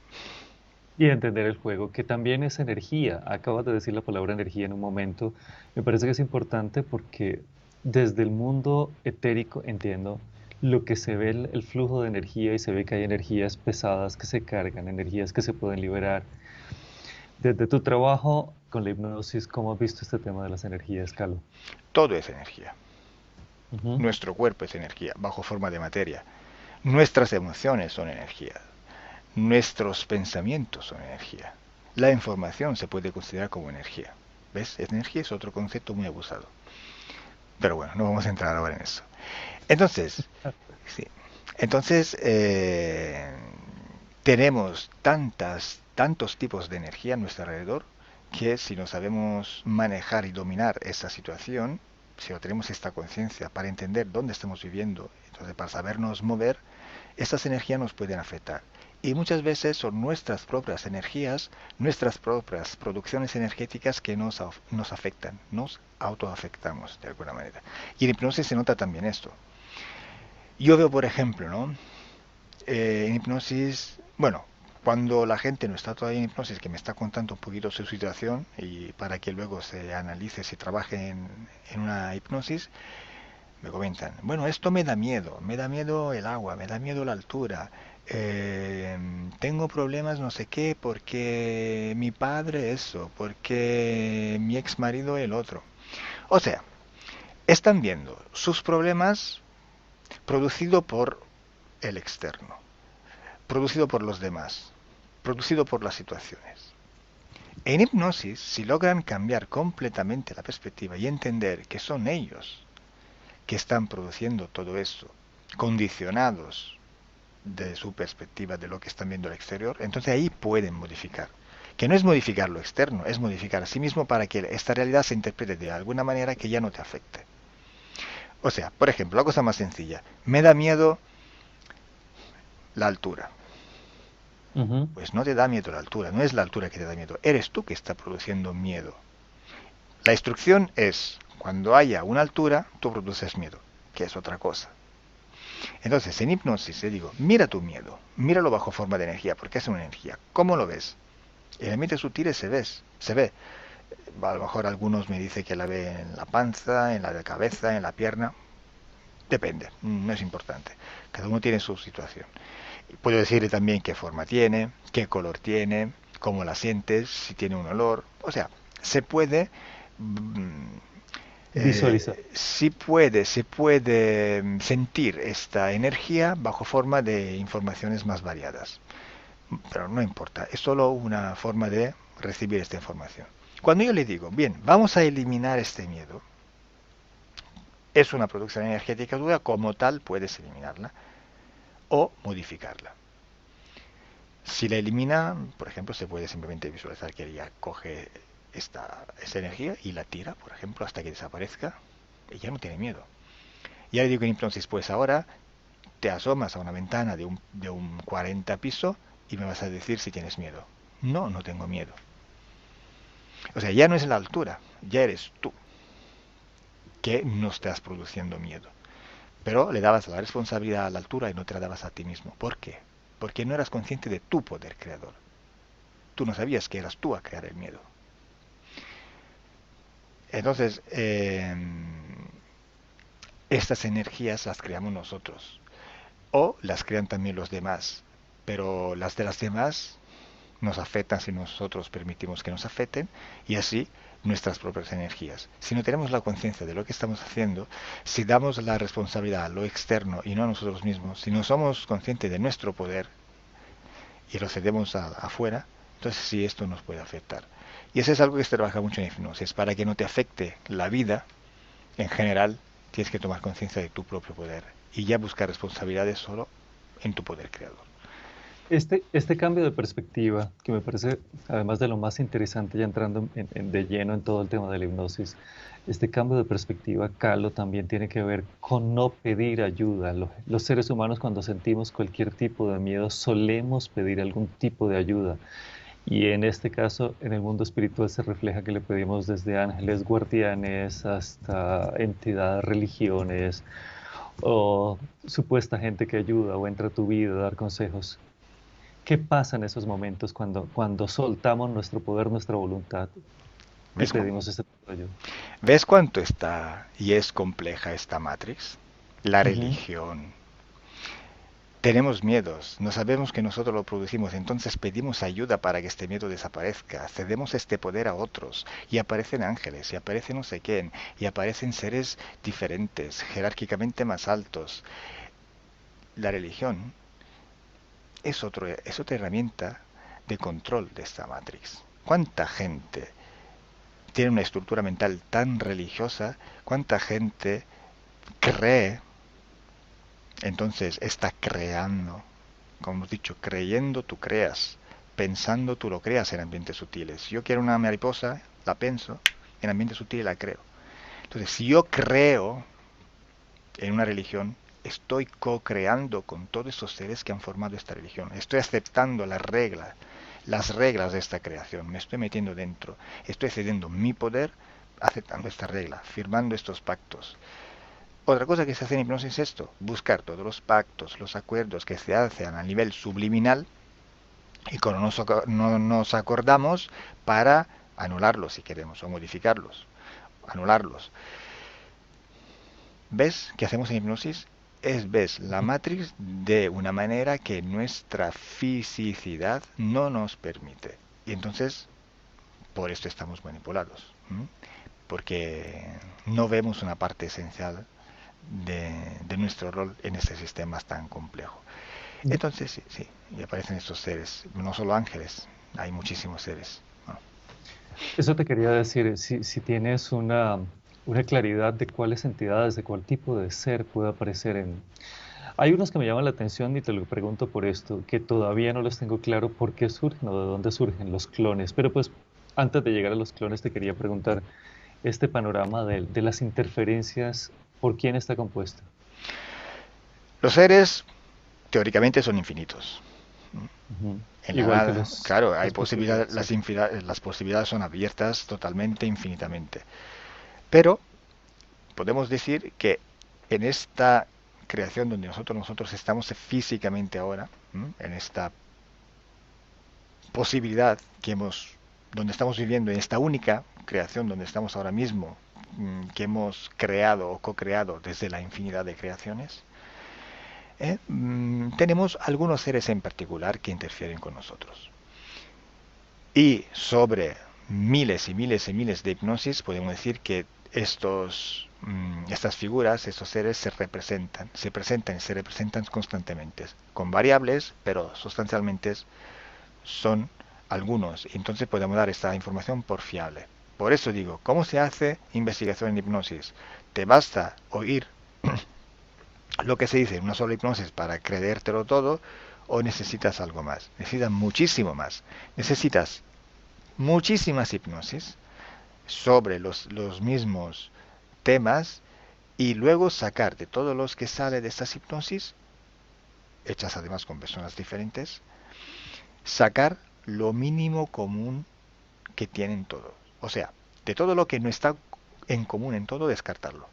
Y entender el juego, que también es energía. Acabas de decir la palabra energía en un momento. Me parece que es importante porque desde el mundo etérico entiendo lo que se ve el flujo de energía y se ve que hay energías pesadas que se cargan, energías que se pueden liberar. Desde tu trabajo con la hipnosis, ¿cómo has visto este tema de las energías, Calo? Todo es energía. Ujú. Nuestro cuerpo es energía, bajo forma de materia. Nuestras emociones son energía. Nuestros pensamientos son energía. La información se puede considerar como energía. ¿Ves? Energía es otro concepto muy abusado. Pero bueno, no vamos a entrar ahora en eso. Entonces, sí. Entonces, tenemos tantos tipos de energía a nuestro alrededor que si no sabemos manejar y dominar esa situación, si no tenemos esta conciencia para entender dónde estamos viviendo, entonces para sabernos mover, estas energías nos pueden afectar. Y muchas veces son nuestras propias energías, nuestras propias producciones energéticas que nos afectan, nos autoafectamos de alguna manera. Y en hipnosis se nota también esto. Yo veo, por ejemplo, ¿no? En hipnosis, bueno, cuando la gente no está todavía en hipnosis, que me está contando un poquito su situación y para que luego se analice, se trabaje en una hipnosis, me comentan, bueno, esto me da miedo el agua, me da miedo la altura, tengo problemas no sé qué, porque mi padre eso, porque mi ex marido el otro. O sea, están viendo sus problemas producido por el externo, producido por los demás, producido por las situaciones. En hipnosis, si logran cambiar completamente la perspectiva y entender que son ellos que están produciendo todo esto, condicionados de su perspectiva de lo que están viendo al exterior, entonces ahí pueden modificar. Que no es modificar lo externo, es modificar a sí mismo para que esta realidad se interprete de alguna manera que ya no te afecte. O sea, por ejemplo, la cosa más sencilla, me da miedo la altura. Ujú. Pues no te da miedo la altura, no es la altura que te da miedo, eres tú que está produciendo miedo. La instrucción es, cuando haya una altura, tú produces miedo, que es otra cosa. Entonces, en hipnosis le digo, mira tu miedo, míralo bajo forma de energía, porque es una energía. ¿Cómo lo ves? En ambientes sutiles se ve. A lo mejor algunos me dicen que la ve en la panza, en la de cabeza, en la pierna. Depende, no es importante. Cada uno tiene su situación. Puedo decirle también qué forma tiene, qué color tiene, cómo la sientes, si tiene un olor. O sea, se puede Visualizar. se puede sentir esta energía bajo forma de informaciones más variadas. Pero no importa, es solo una forma de recibir esta información. Cuando yo le digo, bien, vamos a eliminar este miedo, es una producción energética dura, como tal puedes eliminarla o modificarla. Si la elimina, por ejemplo, se puede simplemente visualizar que ella coge esta energía y la tira, por ejemplo, hasta que desaparezca. Ella no tiene miedo. Ya le digo entonces, pues ahora te asomas a una ventana de un 40 piso y me vas a decir si tienes miedo. No, no tengo miedo. O sea, ya no es la altura, ya eres tú que no estás produciendo miedo. Pero le dabas la responsabilidad a la altura y no te la dabas a ti mismo. ¿Por qué? Porque no eras consciente de tu poder creador. Tú no sabías que eras tú a crear el miedo. Entonces, estas energías las creamos nosotros. O las crean también los demás. Pero las de las demás nos afectan si nosotros permitimos que nos afecten y así nuestras propias energías. Si no tenemos la conciencia de lo que estamos haciendo, si damos la responsabilidad a lo externo y no a nosotros mismos, si no somos conscientes de nuestro poder y lo cedemos afuera, entonces sí esto nos puede afectar. Y eso es algo que se trabaja mucho en hipnosis. Para que no te afecte la vida, en general, tienes que tomar conciencia de tu propio poder y ya buscar responsabilidades solo en tu poder creador. Este cambio de perspectiva, que me parece, además de lo más interesante, ya entrando de lleno en todo el tema de la hipnosis, este cambio de perspectiva, Carlos, también tiene que ver con no pedir ayuda. Los seres humanos, cuando sentimos cualquier tipo de miedo, solemos pedir algún tipo de ayuda. Y en este caso, en el mundo espiritual se refleja que le pedimos desde ángeles guardianes hasta entidades, religiones o supuesta gente que ayuda o entra a tu vida a dar consejos. ¿Qué pasa en esos momentos cuando soltamos nuestro poder, nuestra voluntad y ¿Ves, pedimos este tipo de ayuda? ¿Ves cuánto está y es compleja esta Matrix? La Ujú. religión. Tenemos miedos, no sabemos que nosotros lo producimos, entonces pedimos ayuda para que este miedo desaparezca, cedemos este poder a otros, y aparecen ángeles, y aparecen no sé quién, y aparecen seres diferentes, jerárquicamente más altos. La religión es otra herramienta de control de esta Matrix. ¿Cuánta gente tiene una estructura mental tan religiosa? ¿Cuánta gente cree? Entonces está creando, como hemos dicho, creyendo tú creas, pensando tú lo creas en ambientes sutiles. Si yo quiero una mariposa, la pienso, en ambientes sutiles la creo. Entonces, si yo creo en una religión, estoy co-creando con todos esos seres que han formado esta religión. Estoy aceptando las reglas de esta creación. Me estoy metiendo dentro. Estoy cediendo mi poder aceptando esta regla, firmando estos pactos. Otra cosa que se hace en hipnosis es esto, buscar todos los pactos, los acuerdos que se hacen a nivel subliminal y cuando no nos acordamos para anularlos si queremos o modificarlos, anularlos. ¿Ves qué hacemos en hipnosis? Ves la matrix de una manera que nuestra fisicidad no nos permite. Y entonces, por esto estamos manipulados. Porque no vemos una parte esencial de nuestro rol en este sistema tan complejo. Entonces, sí, sí, y aparecen estos seres, no solo ángeles, hay muchísimos seres, ¿no? Eso te quería decir, si tienes una claridad de cuáles entidades, de cuál tipo de ser puede aparecer en... Hay unos que me llaman la atención y te lo pregunto por esto, que todavía no les tengo claro por qué surgen o de dónde surgen los clones. Pero pues antes de llegar a los clones te quería preguntar este panorama de las interferencias, ¿por quién está compuesto? Los seres teóricamente son infinitos. Ujú. En la Igual que nada, claro, hay las posibilidades, posibilidades, sí. las posibilidades son abiertas totalmente, infinitamente. Pero podemos decir que en esta creación donde nosotros estamos físicamente ahora, en esta posibilidad que hemos, donde estamos viviendo, en esta única creación donde estamos ahora mismo, que hemos creado o co-creado desde la infinidad de creaciones, tenemos algunos seres en particular que interfieren con nosotros. Y sobre miles y miles y miles de hipnosis podemos decir que estas figuras, estos seres se presentan y se representan constantemente, con variables, pero sustancialmente son algunos. Entonces podemos dar esta información por fiable. Por eso digo, ¿cómo se hace investigación en hipnosis? ¿Te basta oír lo que se dice en una sola hipnosis para creértelo todo o necesitas algo más? Necesitas muchísimo más. Necesitas muchísimas hipnosis sobre los mismos temas y luego sacar de todos los que sale de estas hipnosis, hechas además con personas diferentes, sacar lo mínimo común que tienen todos. O sea, de todo lo que no está en común en todo, descartarlo.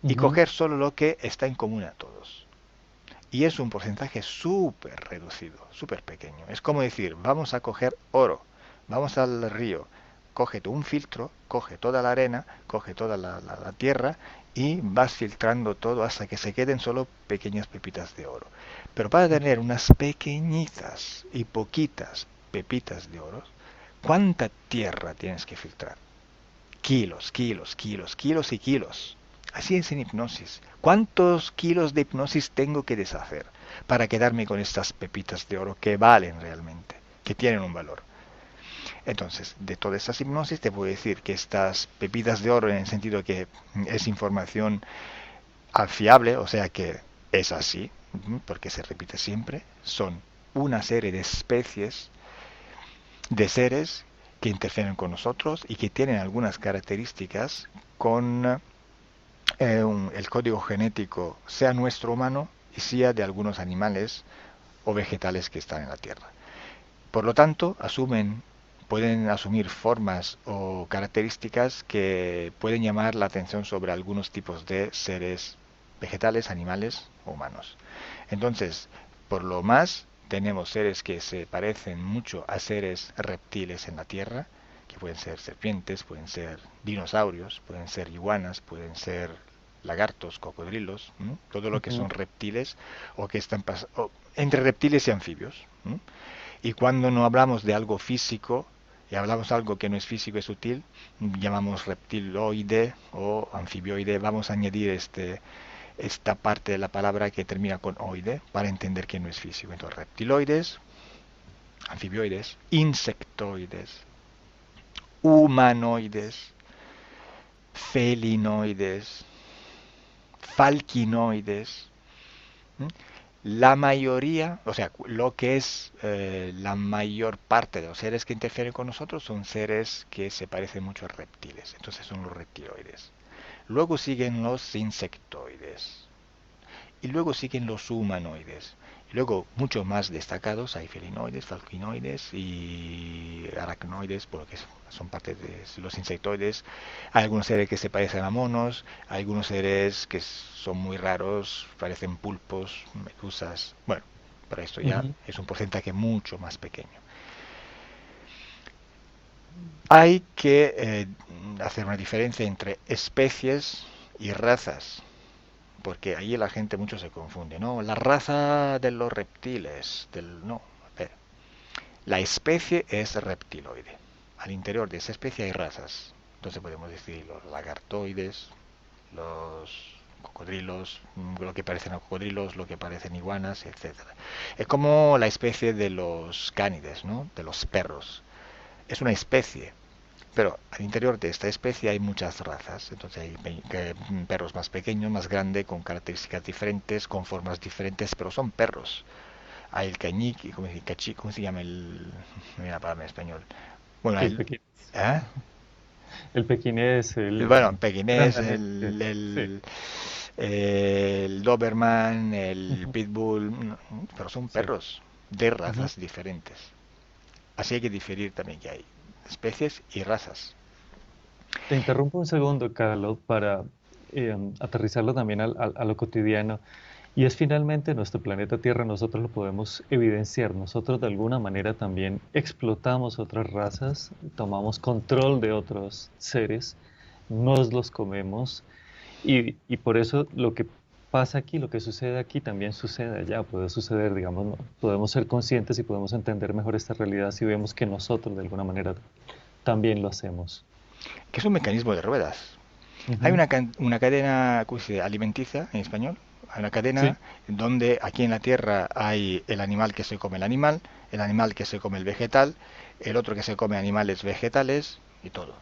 Y Ujú. coger solo lo que está en común a todos. Y es un porcentaje súper reducido, súper pequeño. Es como decir, vamos a coger oro, vamos al río, coge tú un filtro, coge toda la arena, coge toda la tierra y vas filtrando todo hasta que se queden solo pequeñas pepitas de oro. Pero para tener unas pequeñitas y poquitas pepitas de oro, ¿cuánta tierra tienes que filtrar? Kilos, kilos, kilos, kilos y kilos. Así es en hipnosis. ¿Cuántos kilos de hipnosis tengo que deshacer para quedarme con estas pepitas de oro que valen realmente, que tienen un valor? Entonces, de todas estas hipnosis te puedo decir que estas pepitas de oro, en el sentido que es información fiable, o sea que es así, porque se repite siempre, son una serie de especies de seres que interfieren con nosotros y que tienen algunas características con el código genético, sea nuestro humano y sea de algunos animales o vegetales que están en la Tierra. Por lo tanto, pueden asumir formas o características que pueden llamar la atención sobre algunos tipos de seres vegetales, animales o humanos. Entonces, por lo más, tenemos seres que se parecen mucho a seres reptiles en la Tierra, que pueden ser serpientes, pueden ser dinosaurios, pueden ser iguanas, pueden ser lagartos, cocodrilos, todo lo que Ujú. son reptiles o que están entre reptiles y anfibios. Y cuando no hablamos de algo físico y hablamos de algo que no es físico, es sutil, llamamos reptiloide o anfibioide. Vamos a añadir esta parte de la palabra que termina con oide para entender que no es físico. Entonces, reptiloides, anfibioides, insectoides, humanoides, felinoides, falquinoides. ¿m? La mayoría, o sea, lo que es la mayor parte de los seres que interfieren con nosotros son seres que se parecen mucho a reptiles. Entonces son los reptiloides. Luego siguen los insectoides. y luego siguen los humanoides. Y luego, muchos más destacados, hay felinoides, falquinoides y aracnoides, porque son parte de los insectoides. Hay algunos seres que se parecen a monos, hay algunos seres que son muy raros, parecen pulpos, medusas. Bueno, para esto ya Ujú. es un porcentaje mucho más pequeño. Hay que hacer una diferencia entre especies y razas, porque ahí la gente mucho se confunde, ¿no? La raza de los reptiles, no, a ver, la especie es reptiloide. Al interior de esa especie hay razas. Entonces podemos decir los lagartoides, los cocodrilos, lo que parecen a cocodrilos, lo que parecen iguanas, etcétera. Es como la especie de los cánides, ¿no? De los perros. Es una especie, pero al interior de esta especie hay muchas razas. Entonces hay perros más pequeños, más grandes, con características diferentes, con formas diferentes, pero son perros. Hay el cañique, ¿cómo se llama el? No hay una palabra en español. Bueno, El el, pequinés. ¿eh? El pequinés, Bueno, pequinés, grandanés. Sí. el Doberman, el Ujú, Pitbull, pero son sí. perros de Ujú. razas diferentes. Así hay que diferir también que hay especies y razas. Te interrumpo un segundo, Carlos, para aterrizarlo también a lo cotidiano. Y es finalmente nuestro planeta Tierra, nosotros lo podemos evidenciar. Nosotros de alguna manera también explotamos otras razas, tomamos control de otros seres, nos los comemos. Y por eso lo que pasa aquí, lo que sucede aquí, también sucede allá. Puede suceder, digamos, ¿no? Podemos ser conscientes y podemos entender mejor esta realidad si vemos que nosotros de alguna manera también lo hacemos. Que es un mecanismo de ruedas. Hay Ujú. una cadena, ¿cómo se dice? Alimenticia en español. Hay una cadena Sí. donde aquí en la Tierra hay el animal que se come el animal que se come el vegetal, el otro que se come animales vegetales y todo.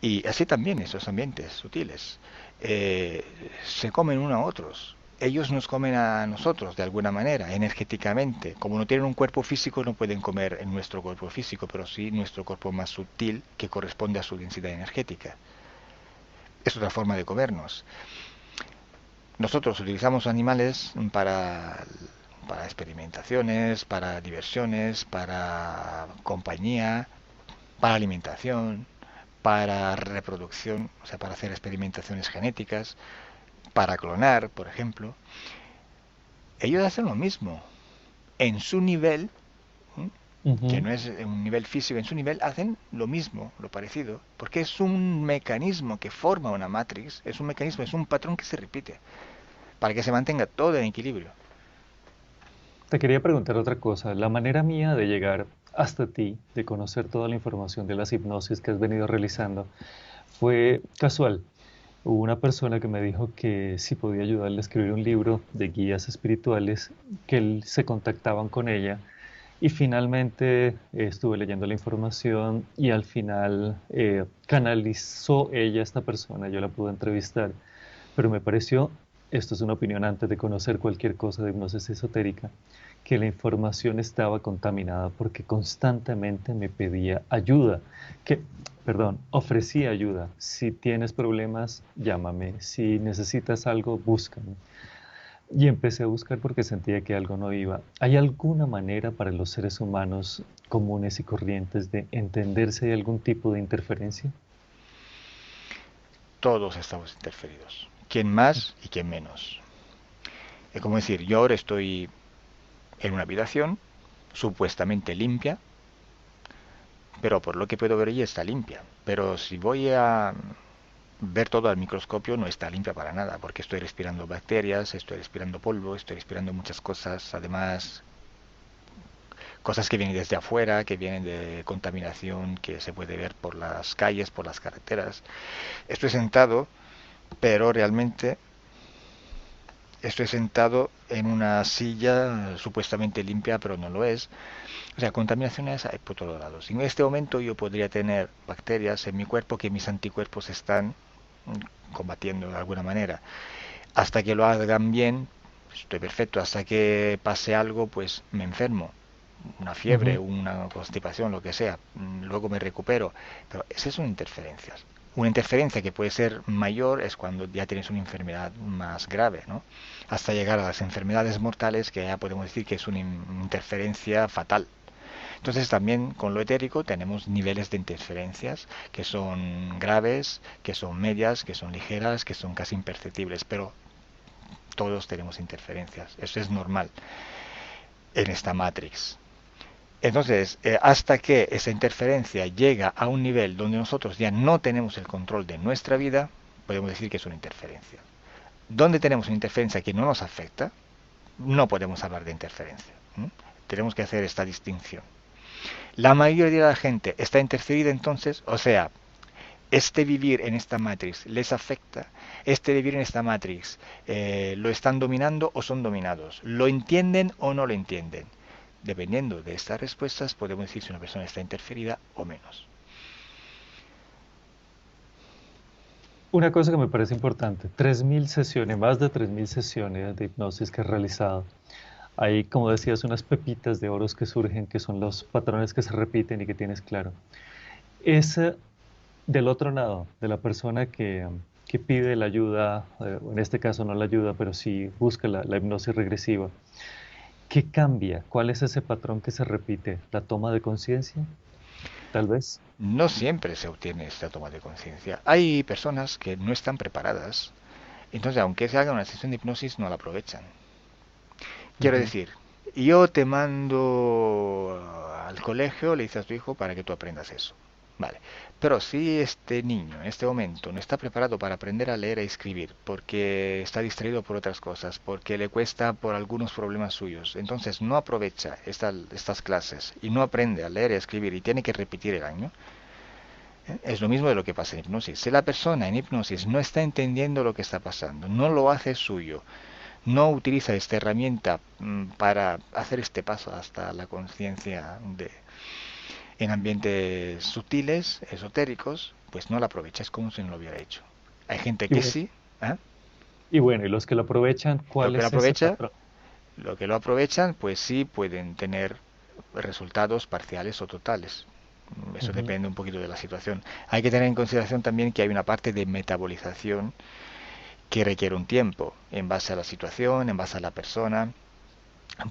Y así también esos ambientes sutiles eh, se comen uno a otros. Ellos nos comen a nosotros de alguna manera, energéticamente. Como no tienen un cuerpo físico, no pueden comer en nuestro cuerpo físico, pero sí nuestro cuerpo más sutil que corresponde a su densidad energética. Es otra forma de comernos. Nosotros utilizamos animales para experimentaciones, para diversiones, para compañía, para alimentación, para reproducción, o sea, para hacer experimentaciones genéticas, para clonar, por ejemplo. Ellos hacen lo mismo. En su nivel, que Ujú. no es un nivel físico, en su nivel hacen lo mismo, lo parecido, porque es un mecanismo que forma una matrix, es un mecanismo, es un patrón que se repite, para que se mantenga todo en equilibrio. Te quería preguntar otra cosa. La manera mía de llegar hasta ti, de conocer toda la información de las hipnosis que has venido realizando, fue casual. Hubo una persona que me dijo que si podía ayudarle a escribir un libro de guías espirituales, que se contactaban con ella y finalmente estuve leyendo la información y al final canalizó ella a esta persona, yo la pude entrevistar, pero me pareció, esto es una opinión antes de conocer cualquier cosa de hipnosis esotérica, que la información estaba contaminada porque constantemente me pedía ayuda, que, perdón, ofrecía ayuda. Si tienes problemas, llámame. Si necesitas algo, búscame. Y empecé a buscar porque sentía que algo no iba. ¿Hay alguna manera para los seres humanos comunes y corrientes de entender si hay algún tipo de interferencia? Todos estamos interferidos. ¿Quién más y quién menos? Es como decir, yo ahora estoy en una habitación supuestamente limpia, pero por lo que puedo ver ella está limpia. Pero si voy a ver todo al microscopio no está limpia para nada, porque estoy respirando bacterias, estoy respirando polvo, estoy respirando muchas cosas, además cosas que vienen desde afuera, que vienen de contaminación que se puede ver por las calles, por las carreteras. Estoy sentado, pero realmente estoy sentado en una silla supuestamente limpia, pero no lo es. O sea, contaminaciones hay por todos lados. Y en este momento yo podría tener bacterias en mi cuerpo que mis anticuerpos están combatiendo de alguna manera. Hasta que lo hagan bien, estoy perfecto. Hasta que pase algo, pues me enfermo. Una fiebre, Ujú. una constipación, lo que sea. Luego me recupero. Pero esas son interferencias. Una interferencia que puede ser mayor es cuando ya tienes una enfermedad más grave, ¿no? Hasta llegar a las enfermedades mortales, que ya podemos decir que es una interferencia fatal. Entonces también con lo etérico tenemos niveles de interferencias que son graves, que son medias, que son ligeras, que son casi imperceptibles, pero todos tenemos interferencias. Eso es normal en esta matrix. Entonces, hasta que esa interferencia llega a un nivel donde nosotros ya no tenemos el control de nuestra vida, podemos decir que es una interferencia. Donde tenemos una interferencia que no nos afecta, no podemos hablar de interferencia. ¿Mm? Tenemos que hacer esta distinción. La mayoría de la gente está interferida entonces, o sea, este vivir en esta matrix les afecta, este vivir en esta matrix lo están dominando o son dominados, lo entienden o no lo entienden. Dependiendo de estas respuestas podemos decir si una persona está interferida o menos. Una cosa que me parece importante, 3.000 sesiones, más de 3.000 sesiones de hipnosis que he realizado. Hay, como decías, unas pepitas de oros que surgen, que son los patrones que se repiten y que tienes claro. Ese del otro lado, de la persona que pide la ayuda, o en este caso no la ayuda, pero sí busca la hipnosis regresiva, ¿qué cambia? ¿Cuál es ese patrón que se repite? ¿La toma de conciencia? Tal vez. No siempre se obtiene esta toma de conciencia. Hay personas que no están preparadas, entonces aunque se haga una sesión de hipnosis no la aprovechan. Quiero Ujú. decir, yo te mando al colegio, le dices a tu hijo para que tú aprendas eso. Vale. Pero si este niño en este momento no está preparado para aprender a leer y escribir, porque está distraído por otras cosas, porque le cuesta por algunos problemas suyos, entonces no aprovecha estas clases y no aprende a leer y a escribir y tiene que repetir el año, es lo mismo de lo que pasa en hipnosis. Si la persona en hipnosis no está entendiendo lo que está pasando, no lo hace suyo, no utiliza esta herramienta para hacer este paso hasta la conciencia en ambientes sutiles, esotéricos, pues no la aprovecha, es como si no lo hubiera hecho. Hay gente Y que bueno, sí, ¿eh? y los que lo aprovechan, Lo ¿cuál que lo es ese aprovecha, patrón? lo que lo aprovechan, pues sí pueden tener resultados parciales o totales. Eso Ujú. depende un poquito de la situación. Hay que tener en consideración también que hay una parte de metabolización que requiere un tiempo, en base a la situación, en base a la persona,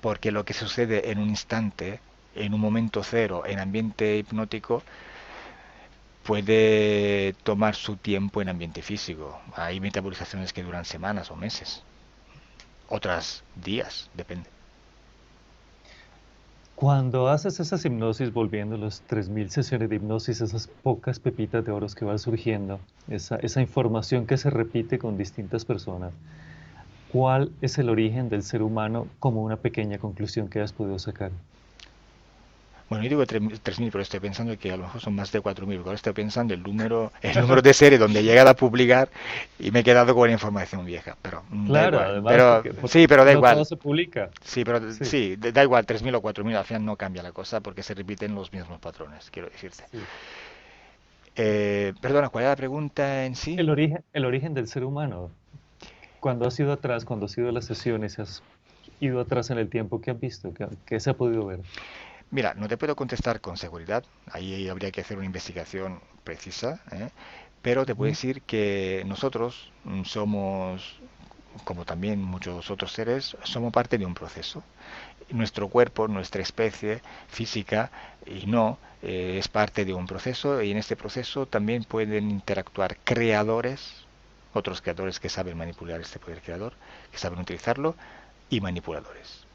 porque lo que sucede en un instante, en un momento cero, en ambiente hipnótico, puede tomar su tiempo en ambiente físico. Hay metabolizaciones que duran semanas o meses, otras días, depende. Cuando haces esas hipnosis, volviendo a las 3.000 sesiones de hipnosis, esas pocas pepitas de oros que van surgiendo, esa información que se repite con distintas personas, ¿cuál es el origen del ser humano como una pequeña conclusión que has podido sacar? Bueno, yo digo 3.000, pero estoy pensando que a lo mejor son más de 4.000, porque ahora estoy pensando el número de serie donde he llegado a publicar y me he quedado con la información vieja, pero da Claro, igual. además, Pero porque sí, pero da no todo igual. se publica. Sí, pero Sí, sí, da igual, 3.000 o 4.000 al final no cambia la cosa porque se repiten los mismos patrones, quiero decirte. sí. Perdona, ¿cuál era la pregunta en sí? El origen del ser humano. Cuando has ido atrás, cuando has ido a las sesiones, has ido atrás en el tiempo, ¿qué has visto? ¿Qué se ha podido ver? Mira, no te puedo contestar con seguridad, ahí habría que hacer una investigación precisa, ¿eh? Pero te puedo Ujú. decir que nosotros somos, como también muchos otros seres, somos parte de un proceso. Nuestro cuerpo, nuestra especie física y no, es parte de un proceso y en este proceso también pueden interactuar creadores, otros creadores que saben manipular este poder creador, que saben utilizarlo, y manipuladores.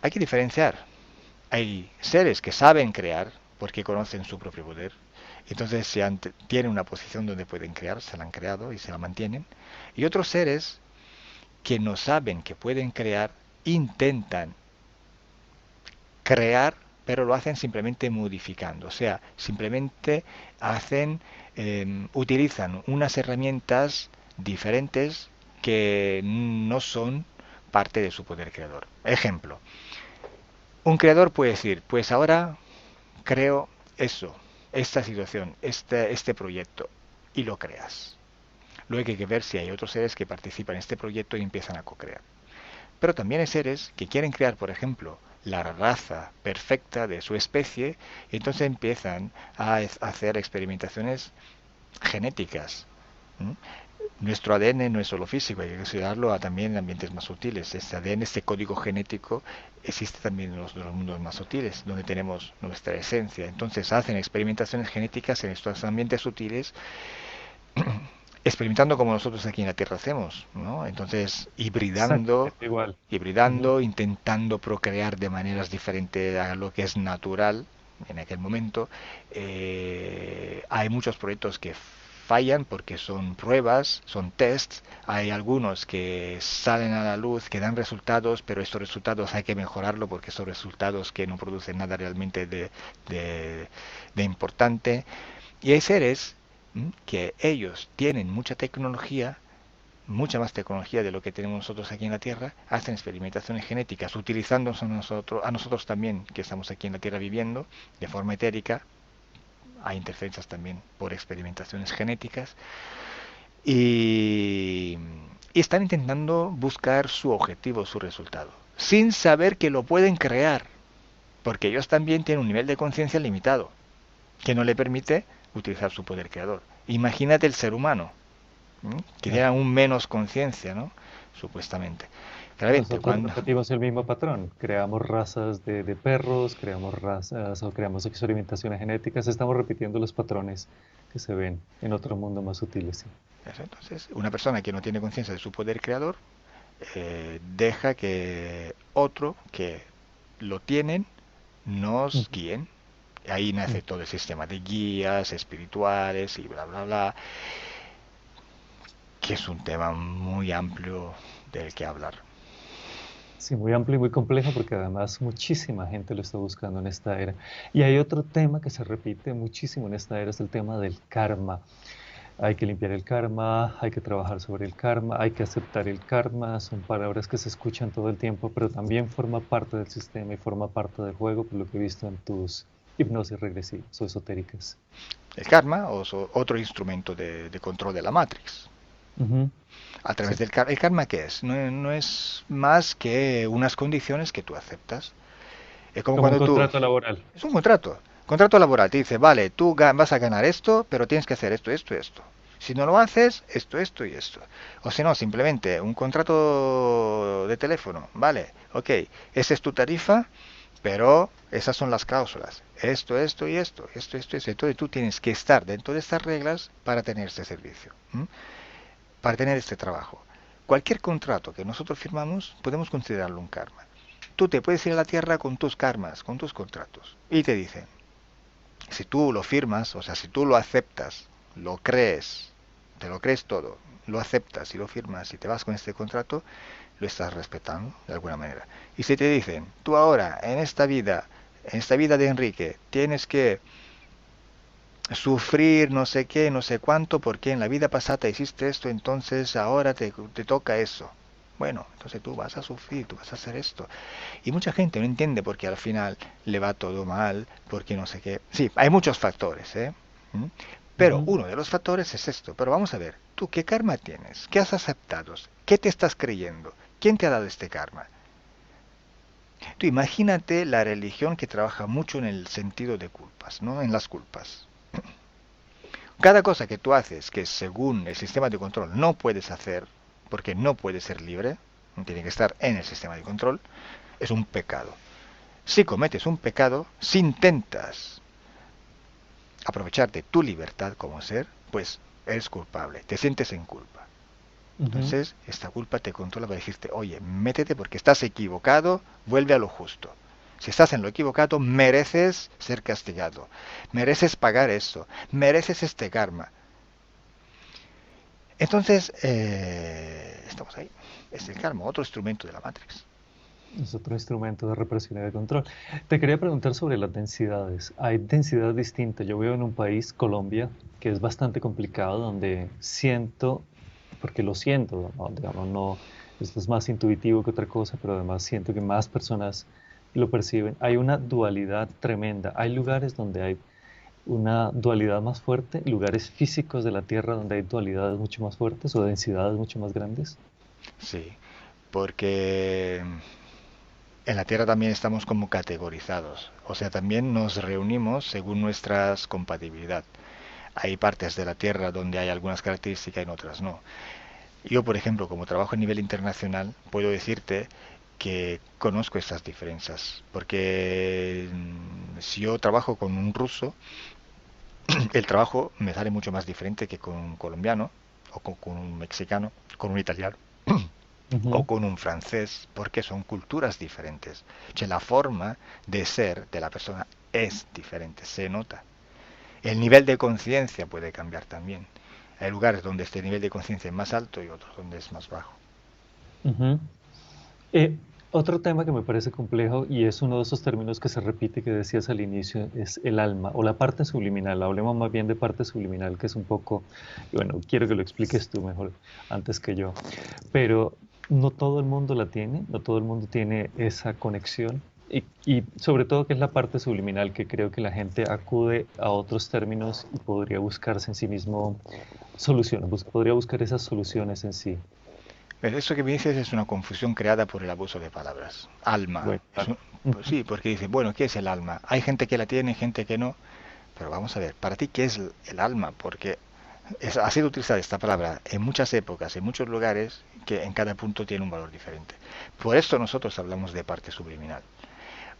Hay que diferenciar. Hay seres que saben crear porque conocen su propio poder. Entonces tienen una posición donde pueden crear, se la han creado y se la mantienen. Y otros seres que no saben que pueden crear, intentan crear, pero lo hacen simplemente modificando. O sea, simplemente utilizan unas herramientas diferentes que no son parte de su poder creador. Ejemplo, un creador puede decir, pues ahora creo eso, esta situación, este proyecto, y lo creas. Luego hay que ver si hay otros seres que participan en este proyecto y empiezan a co-crear. Pero también hay seres que quieren crear, por ejemplo, la raza perfecta de su especie y entonces empiezan a hacer experimentaciones genéticas. ¿Mm? Nuestro ADN no es solo físico, hay que considerarlo también en ambientes más sutiles. Este ADN, este código genético, existe también en los mundos más sutiles, donde tenemos nuestra esencia. Entonces hacen experimentaciones genéticas en estos ambientes sutiles, experimentando como nosotros aquí en la Tierra hacemos, ¿no? Entonces, Exactamente igual. Ujú. intentando procrear de maneras diferentes a lo que es natural en aquel momento. Hay muchos proyectos que fallan porque son pruebas, son tests. Hay algunos que salen a la luz, que dan resultados, pero estos resultados hay que mejorarlo porque son resultados que no producen nada realmente de, de importante. Y hay seres que ellos tienen mucha tecnología, mucha más tecnología de lo que tenemos nosotros aquí en la Tierra, hacen experimentaciones genéticas, utilizándonos a nosotros también, que estamos aquí en la Tierra viviendo, de forma etérica. Hay interferencias también por experimentaciones genéticas. Y, y están intentando buscar su objetivo, su resultado, sin saber que lo pueden crear, porque ellos también tienen un nivel de conciencia limitado, que no le permite utilizar su poder creador. Imagínate el ser humano, que tiene Claro. aún menos conciencia, ¿no? Supuestamente. Claramente, Nosotros cuando... repetimos el mismo patrón. Creamos razas de perros, creamos razas o creamos experimentaciones genéticas. Estamos repitiendo los patrones que se ven en otro mundo más sutiles. Sí. Entonces, una persona que no tiene conciencia de su poder creador deja que otro que lo tienen nos Ujú, guíen. Ahí nace ujú. todo el sistema de guías espirituales y bla, bla, bla, que es un tema muy amplio del que hablar. Sí, muy amplio y muy complejo porque además muchísima gente lo está buscando en esta era. Y hay otro tema que se repite muchísimo en esta era, es el tema del karma. Hay que limpiar el karma, hay que trabajar sobre el karma, hay que aceptar el karma. Son palabras que se escuchan todo el tiempo, pero también forma parte del sistema y forma parte del juego, por lo que he visto en tus hipnosis regresivas o esotéricas. El karma o otro instrumento de control de la Matrix. Ujú. A través Sí, del karma. ¿El karma qué es? No, no es más que unas condiciones que tú aceptas. Es como como un cuando tú... contrato laboral. Es un contrato. Contrato laboral. Te dice, vale, tú vas a ganar esto, pero tienes que hacer esto, esto, esto. Si no lo haces, esto, esto y esto. O si no, simplemente un contrato de teléfono. Vale, ok. Esa es tu tarifa, pero esas son las cláusulas. Esto y esto. Esto, esto, esto. Entonces tú tienes que estar dentro de estas reglas para tener este servicio. Para tener este trabajo. Cualquier contrato que nosotros firmamos podemos considerarlo un karma. Tú te puedes ir a la tierra con tus karmas, con tus contratos. Y te dicen, si tú lo firmas, o sea, si tú lo aceptas, lo crees, te lo crees todo, lo aceptas y lo firmas y te vas con este contrato, lo estás respetando de alguna manera. Y si te dicen, tú ahora, en esta vida de Enrique, tienes que sufrir no sé qué, no sé cuánto, porque en la vida pasada hiciste esto, entonces ahora te toca eso. Bueno, entonces tú vas a sufrir, tú vas a hacer esto. Y mucha gente no entiende porque al final le va todo mal, porque no sé qué. Sí, hay muchos factores, ¿eh? ¿Mm? Pero Ujú. uno de los factores es esto. Pero vamos a ver, ¿tú qué karma tienes? ¿Qué has aceptado? ¿Qué te estás creyendo? ¿Quién te ha dado este karma? Tú imagínate la religión que trabaja mucho en el sentido de culpas, ¿no? En las culpas. Cada cosa que tú haces que según el sistema de control no puedes hacer, porque no puedes ser libre, tiene que estar en el sistema de control, es un pecado. Si cometes un pecado, si intentas aprovechar de tu libertad como ser, pues eres culpable, te sientes en culpa. Ujú. Entonces, esta culpa te controla para decirte, oye, métete porque estás equivocado, vuelve a lo justo. Si estás en lo equivocado, mereces ser castigado, mereces pagar eso, mereces este karma. Entonces, estamos ahí. Es el karma, otro instrumento de la Matrix. Es otro instrumento de represión y de control. Te quería preguntar sobre las densidades. Hay densidad distinta. Yo vivo en un país, Colombia, que es bastante complicado, donde siento, porque lo siento, ¿no? Digamos, no, esto es más intuitivo que otra cosa, pero además siento que más personas lo perciben. Hay una dualidad tremenda. Hay lugares donde hay una dualidad más fuerte, lugares físicos de la Tierra donde hay dualidades mucho más fuertes o densidades mucho más grandes. Sí, porque en la Tierra también estamos como categorizados. O sea, también nos reunimos según nuestra compatibilidad. Hay partes de la Tierra donde hay algunas características y en otras no. Yo, por ejemplo, como trabajo a nivel internacional, puedo decirte que conozco estas diferencias, porque si yo trabajo con un ruso, el trabajo me sale mucho más diferente que con un colombiano, o con un mexicano, con un italiano, o Ujú. con un francés, porque son culturas diferentes. O sea, la forma de ser de la persona es diferente, se nota. El nivel de conciencia puede cambiar también. Hay lugares donde este nivel de conciencia es más alto y otros donde es más bajo. Ujú. Eh, Otro tema que me parece complejo y es uno de esos términos que se repite que decías al inicio es el alma o la parte subliminal. Hablemos más bien de parte subliminal, que es un poco, y bueno, quiero que lo expliques tú mejor antes que yo, pero no todo el mundo la tiene, no todo el mundo tiene esa conexión y sobre todo que es la parte subliminal que creo que la gente acude a otros términos y podría buscarse en sí mismo soluciones, podría buscar esas soluciones en sí. Eso que me dices es una confusión creada por el abuso de palabras. Alma. Bueno, claro. Pues sí, porque dice, bueno, ¿qué es el alma? Hay gente que la tiene, gente que no. Pero vamos a ver, para ti, ¿qué es el alma? Porque ha sido utilizada esta palabra en muchas épocas, en muchos lugares, que en cada punto tiene un valor diferente. Por esto nosotros hablamos de parte subliminal.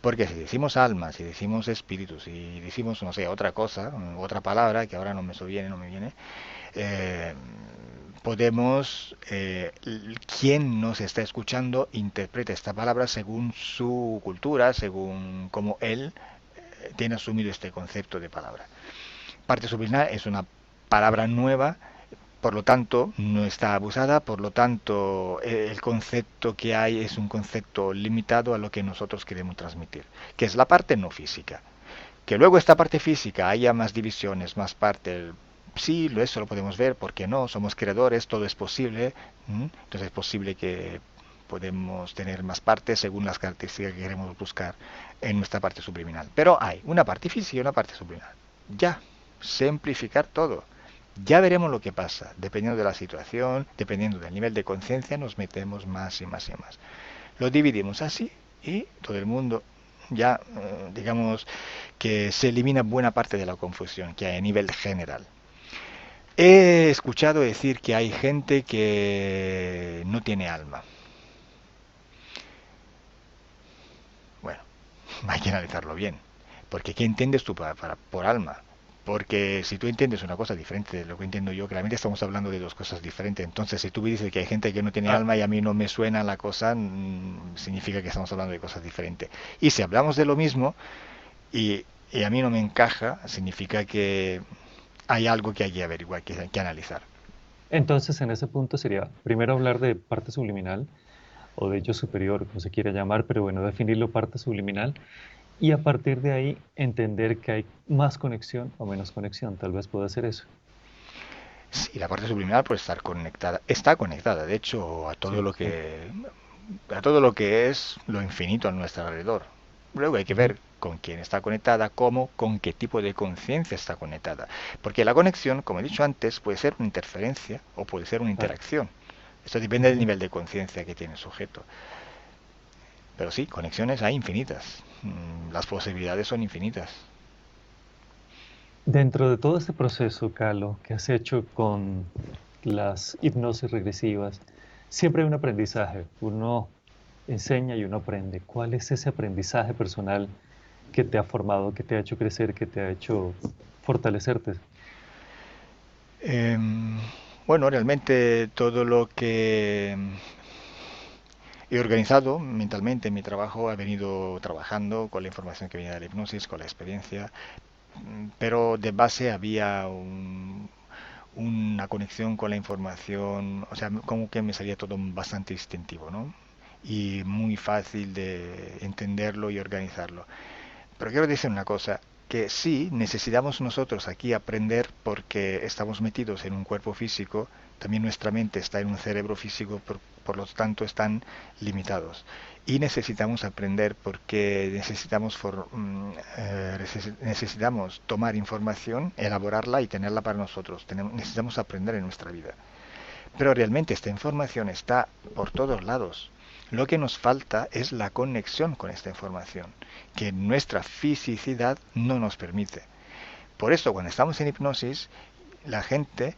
Porque si decimos alma, si decimos espíritu, si decimos, no sé, otra cosa, otra palabra que ahora no me viene, no me viene, eh, podemos, quien nos está escuchando interpreta esta palabra según su cultura, según cómo él tiene asumido este concepto de palabra. Parte subliminal es una palabra nueva, por lo tanto no está abusada, por lo tanto el concepto que hay es un concepto limitado a lo que nosotros queremos transmitir, que es la parte no física. Que luego esta parte física haya más divisiones, más partes, sí, eso lo podemos ver, ¿por qué no? Somos creadores, todo es posible, entonces es posible que podemos tener más partes según las características que queremos buscar en nuestra parte subliminal. Pero hay una parte física y una parte subliminal. Ya, simplificar todo. Ya veremos lo que pasa. Dependiendo de la situación, dependiendo del nivel de conciencia, nos metemos más y más y más. Lo dividimos así y todo el mundo ya, digamos, que se elimina buena parte de la confusión que hay a nivel general. He escuchado decir que hay gente que no tiene alma. Bueno, hay que analizarlo bien. Porque ¿qué entiendes tú por alma? Porque si tú entiendes una cosa diferente de lo que entiendo yo, claramente estamos hablando de dos cosas diferentes. Entonces, si tú me dices que hay gente que no tiene Ah, alma y a mí no me suena la cosa, significa que estamos hablando de cosas diferentes. Y si hablamos de lo mismo y a mí no me encaja, significa que hay algo que hay que averiguar, que hay que analizar. entonces, en ese punto sería primero hablar de parte subliminal o de ello superior, como se quiera llamar, pero bueno, definirlo parte subliminal y a partir de ahí entender que hay más conexión o menos conexión, tal vez pueda ser eso. Sí, la parte subliminal puede estar conectada, está conectada, de hecho, Sí, a todo lo que es lo infinito a nuestro alrededor. Luego hay que ujú, ver con quién está conectada, cómo, con qué tipo de conciencia está conectada. Porque la conexión, como he dicho antes, puede ser una interferencia o puede ser una claro, interacción. Esto depende del ujú. nivel de conciencia que tiene el sujeto. Pero sí, conexiones hay infinitas. Las posibilidades son infinitas. Dentro de todo este proceso, Calo, que has hecho con las hipnosis regresivas, siempre hay un aprendizaje. Uno enseña y uno aprende. ¿Cuál es ese aprendizaje personal que te ha formado, que te ha hecho crecer, que te ha hecho fortalecerte? Em, bueno, realmente todo lo que he organizado mentalmente mi trabajo, he venido trabajando con la información que venía de la hipnosis, con la experiencia, pero de base había una conexión con la información, o sea, como que me salía todo bastante instintivo, ¿no? Y muy fácil de entenderlo y organizarlo. Pero quiero decir una cosa, que sí, necesitamos nosotros aquí aprender porque estamos metidos en un cuerpo físico, también nuestra mente está en un cerebro físico, por lo tanto están limitados. Y necesitamos aprender porque necesitamos tomar información, elaborarla y tenerla para nosotros. Necesitamos aprender en nuestra vida. Pero realmente esta información está por todos lados. Lo que nos falta es la conexión con esta información, que nuestra fisicidad no nos permite. Por eso, cuando estamos en hipnosis, la gente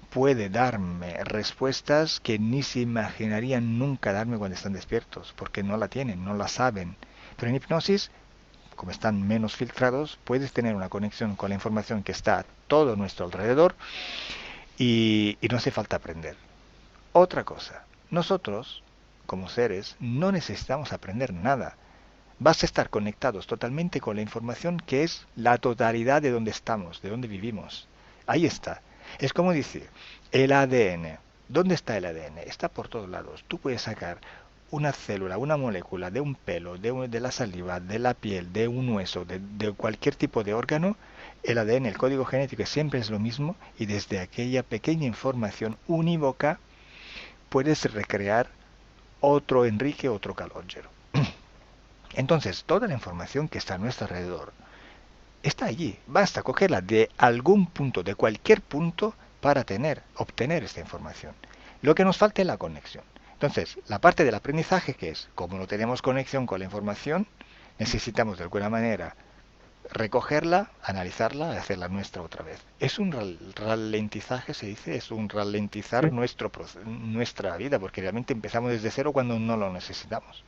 puede darme respuestas que ni se imaginarían nunca darme cuando están despiertos, porque no la tienen, no la saben. Pero en hipnosis, como están menos filtrados, puedes tener una conexión con la información que está a todo nuestro alrededor y no hace falta aprender. Otra cosa, nosotros, como seres, no necesitamos aprender nada. Basta estar conectados totalmente con la información que es la totalidad de donde estamos, de donde vivimos. Ahí está. Es como decir, el ADN. ¿Dónde está el ADN? Está por todos lados. Tú puedes sacar una célula, una molécula de un pelo, de la saliva, de la piel, de un hueso, de cualquier tipo de órgano. El ADN, el código genético, siempre es lo mismo y desde aquella pequeña información unívoca puedes recrear otro Enrique, otro Calogero. Entonces, toda la información que está a nuestro alrededor está allí. Basta cogerla de algún punto, de cualquier punto, para obtener esta información. Lo que nos falta es la conexión. Entonces, la parte del aprendizaje, que es, como no tenemos conexión con la información, necesitamos de alguna manera recogerla, analizarla y hacerla nuestra otra vez. Es un ralentizaje, se dice, es un ralentizar Sí. nuestra vida, porque realmente empezamos desde cero cuando no lo necesitamos.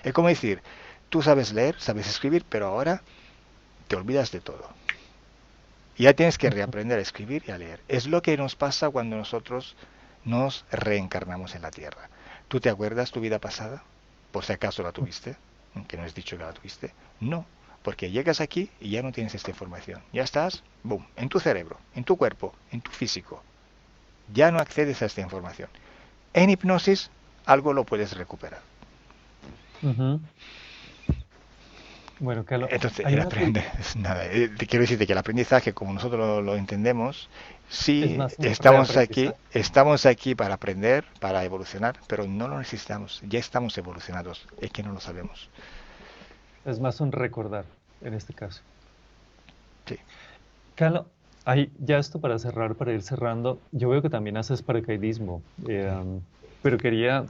Es como decir, tú sabes leer, sabes escribir, pero ahora te olvidas de todo. Y ya tienes que reaprender a escribir y a leer. Es lo que nos pasa cuando nosotros nos reencarnamos en la Tierra. ¿Tú te acuerdas tu vida pasada? Por si acaso la tuviste, aunque no es dicho que la tuviste. No, porque llegas aquí y ya no tienes esta información. Ya estás, boom, en tu cerebro, en tu cuerpo, en tu físico. Ya no accedes a esta información. En hipnosis, algo lo puedes recuperar. Ujú. Bueno, Carlos, Entonces, hay el una aprender, nada, te quiero decirte que el aprendizaje, como nosotros lo entendemos, es sí más un reaprendizaje. estamos aquí para aprender, para evolucionar, pero no lo necesitamos, ya estamos evolucionados, es que no lo sabemos. Es más un recordar, en este caso. Sí. Carlos, hay, ya esto para cerrar, para ir cerrando, yo veo que también haces paracaidismo, pero quería,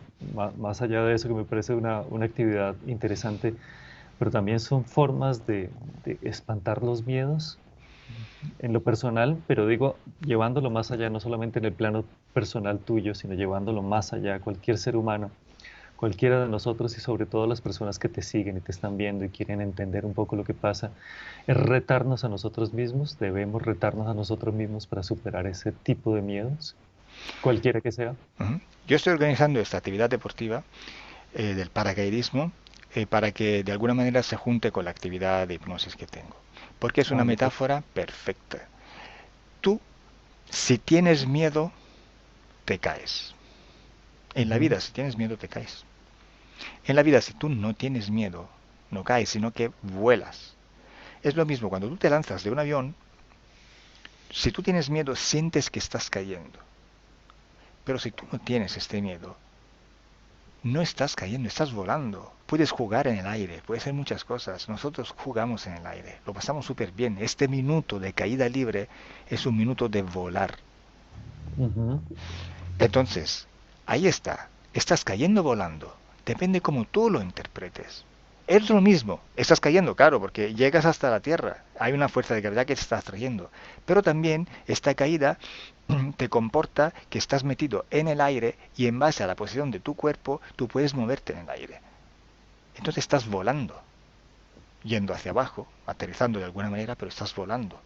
más allá de eso, que me parece una actividad interesante, pero también son formas de espantar los miedos en lo personal, pero digo, llevándolo más allá, no solamente en el plano personal tuyo, sino llevándolo más allá, cualquier ser humano, cualquiera de nosotros y sobre todo las personas que te siguen y te están viendo y quieren entender un poco lo que pasa, es retarnos a nosotros mismos, debemos retarnos a nosotros mismos para superar ese tipo de miedos, cualquiera que sea. Ujú. Yo estoy organizando esta actividad deportiva del paracaidismo para que de alguna manera se junte con la actividad de hipnosis que tengo, porque es una Ah, me parece. metáfora perfecta. Tú, si tienes miedo, te caes. En la Ujú. vida, si tienes miedo, te caes. En la vida, si tú no tienes miedo, no caes, sino que vuelas. Es lo mismo, cuando tú te lanzas de un avión, si tú tienes miedo, sientes que estás cayendo. Pero si tú no tienes este miedo, no estás cayendo, estás volando. Puedes jugar en el aire, puedes hacer muchas cosas. Nosotros jugamos en el aire, lo pasamos súper bien. Este minuto de caída libre es un minuto de volar. Ujú. Entonces, ahí está, estás cayendo volando. Depende cómo tú lo interpretes. Es lo mismo, estás cayendo, claro, porque llegas hasta la Tierra. Hay una fuerza de gravedad que te está trayendo. Pero también esta caída te comporta que estás metido en el aire y en base a la posición de tu cuerpo, tú puedes moverte en el aire. Entonces estás volando, yendo hacia abajo, aterrizando de alguna manera, pero estás volando.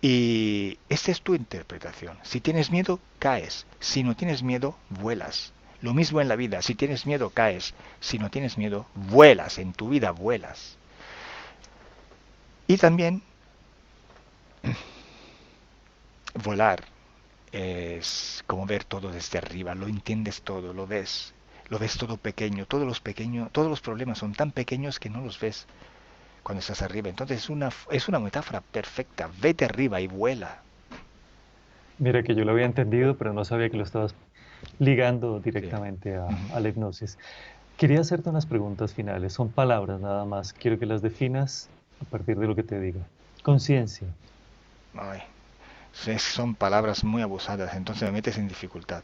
Y esa es tu interpretación. Si tienes miedo, caes. Si no tienes miedo, vuelas. Lo mismo en la vida. Si tienes miedo, caes. Si no tienes miedo, vuelas. En tu vida vuelas. Y también volar es como ver todo desde arriba. Lo entiendes todo, lo ves. Lo ves todo pequeño. Todos los problemas son tan pequeños que no los ves cuando estás arriba. Entonces es una metáfora perfecta. Vete arriba y vuela. Mira que yo lo había entendido, pero no sabía que lo estabas ligando Sí. directamente Ujú. a la hipnosis. Quería hacerte unas preguntas finales. Son palabras nada más. Quiero que las definas a partir de lo que te diga. Conciencia. Ay, son palabras muy abusadas, entonces me metes en dificultad.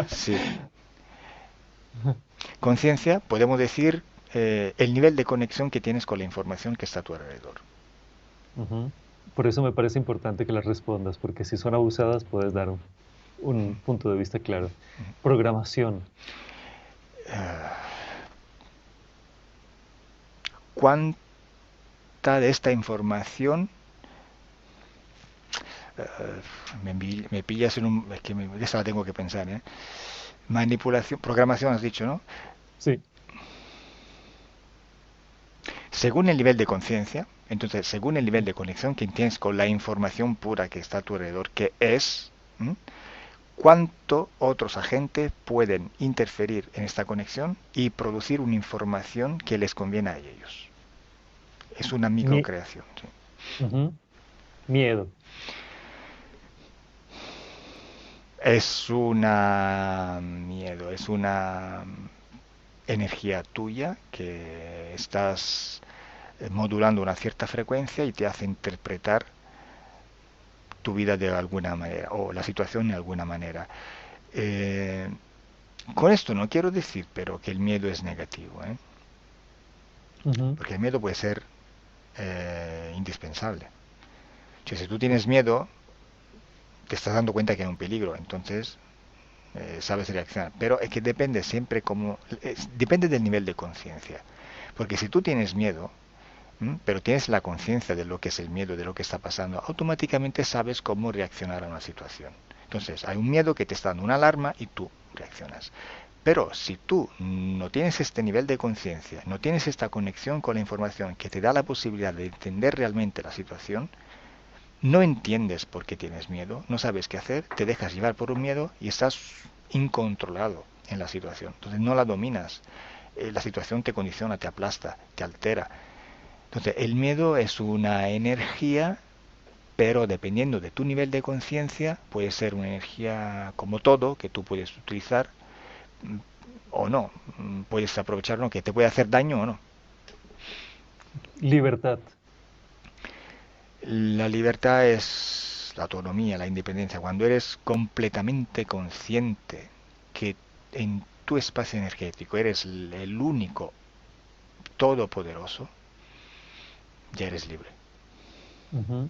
Sí. Conciencia, podemos decir el nivel de conexión que tienes con la información que está a tu alrededor. Ujú. Por eso me parece importante que las respondas, porque si son abusadas puedes dar un punto de vista claro. Programación. ¿Cuánta de esta información me pillas en un... Es que esa la tengo que pensar, ¿eh? Manipulación, programación has dicho, ¿no? Sí. Según el nivel de conciencia, entonces, según el nivel de conexión que tienes con la información pura que está a tu alrededor, que es, ¿m? ¿Cuánto otros agentes pueden interferir en esta conexión y producir una información que les conviene a ellos? Es una Mi- microcreación. ¿Sí? Ujú. Miedo. Es una miedo, es una energía tuya que estás modulando una cierta frecuencia y te hace interpretar tu vida de alguna manera o la situación de alguna manera. Eh, con esto no quiero decir, pero que el miedo es negativo, ¿eh? Ujú. Porque el miedo puede ser indispensable. O sea, si tú tienes miedo, te estás dando cuenta que hay un peligro, entonces sabes reaccionar. Pero es que depende siempre como... depende del nivel de conciencia. Porque si tú tienes miedo, pero tienes la conciencia de lo que es el miedo, de lo que está pasando, automáticamente sabes cómo reaccionar a una situación. Entonces, hay un miedo que te está dando una alarma y tú reaccionas. Pero si tú no tienes este nivel de conciencia, no tienes esta conexión con la información que te da la posibilidad de entender realmente la situación, no entiendes por qué tienes miedo, no sabes qué hacer, te dejas llevar por un miedo y estás incontrolado en la situación. Entonces no la dominas. La situación te condiciona, te aplasta, te altera. Entonces el miedo es una energía, pero dependiendo de tu nivel de conciencia, puede ser una energía como todo que tú puedes utilizar o no. Puedes aprovecharlo que te puede hacer daño o no. Libertad. La libertad es la autonomía, la independencia. Cuando eres completamente consciente que en tu espacio energético eres el único todopoderoso, ya eres libre. Ujú.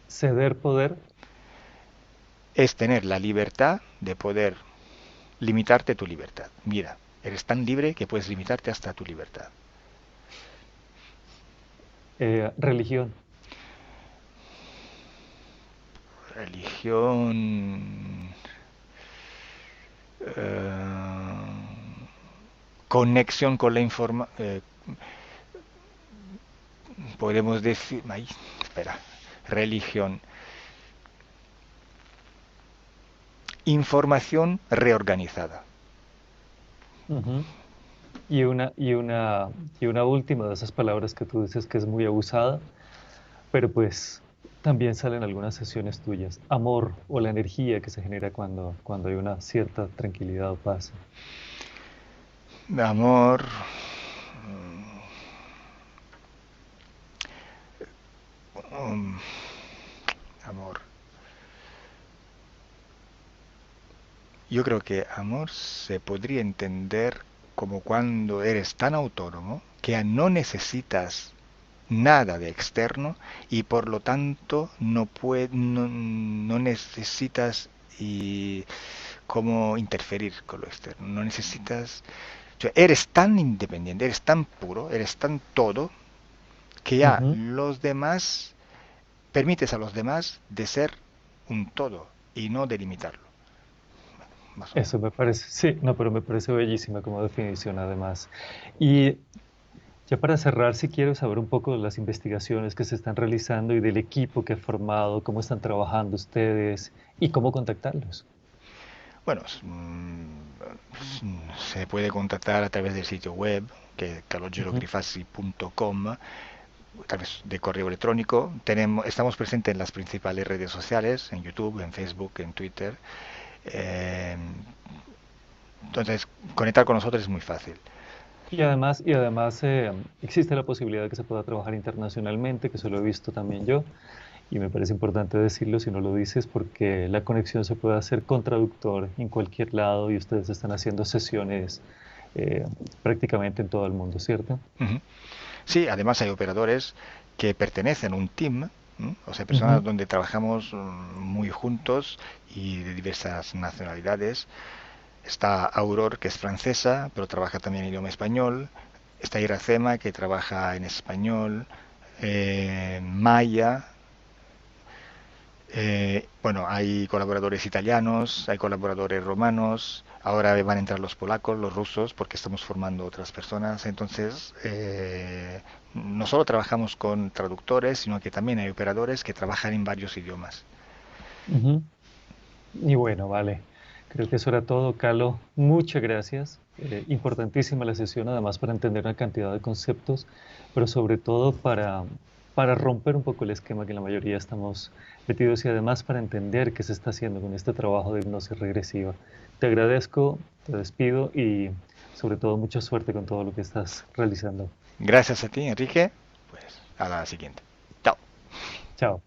Ceder poder. Es tener la libertad de poder limitarte tu libertad. Mira, eres tan libre que puedes limitarte hasta tu libertad. Religión. Religión... conexión con la información... podemos decir... Ay, espera. Religión. Información reorganizada. Ujú. Y una última de esas palabras que tú dices que es muy abusada, pero pues también salen algunas sesiones tuyas. Amor o la energía que se genera cuando hay una cierta tranquilidad o paz. Amor... um, amor. Yo creo que amor se podría entender como cuando eres tan autónomo que ya no necesitas nada de externo y por lo tanto no necesitas y cómo interferir con lo externo. No necesitas... O sea, eres tan independiente, eres tan puro, eres tan todo que ya Ujú. los demás, permites a los demás de ser un todo y no delimitarlo. Más o menos. Eso me parece, sí, no, pero me parece bellísima como definición además. Y ya para cerrar, si quiero saber un poco de las investigaciones que se están realizando y del equipo que ha formado, cómo están trabajando ustedes y cómo contactarlos. Bueno, se puede contactar a través del sitio web, que es Ujú. calogero.grifasi.com, a través de correo electrónico. Estamos presentes en las principales redes sociales, en YouTube, en Facebook, en Twitter. Eh, entonces, conectar con nosotros es muy fácil. Y además existe la posibilidad de que se pueda trabajar internacionalmente, que eso lo he visto también yo, y me parece importante decirlo si no lo dices, porque la conexión se puede hacer con traductor en cualquier lado y ustedes están haciendo sesiones eh, prácticamente en todo el mundo, ¿cierto? Uh -huh. Sí, además hay operadores que pertenecen a un team, ¿m? O sea, personas Ujú, donde trabajamos muy juntos y de diversas nacionalidades. Está Aurore, que es francesa, pero trabaja también en idioma español. Está Iracema, que trabaja en español. Maya. Bueno, hay colaboradores italianos, hay colaboradores romanos. Ahora van a entrar los polacos, los rusos, porque estamos formando otras personas. Entonces, no solo trabajamos con traductores, sino que también hay operadores que trabajan en varios idiomas. ujú. Y bueno, vale. Creo que eso era todo, Carlos. Muchas gracias. Importantísima la sesión, además para entender una cantidad de conceptos, pero sobre todo para romper un poco el esquema que la mayoría estamos metidos y además para entender qué se está haciendo con este trabajo de hipnosis regresiva. Te agradezco, te despido y sobre todo mucha suerte con todo lo que estás realizando. Gracias a ti, Enrique. Pues a la siguiente. Chao. Chao.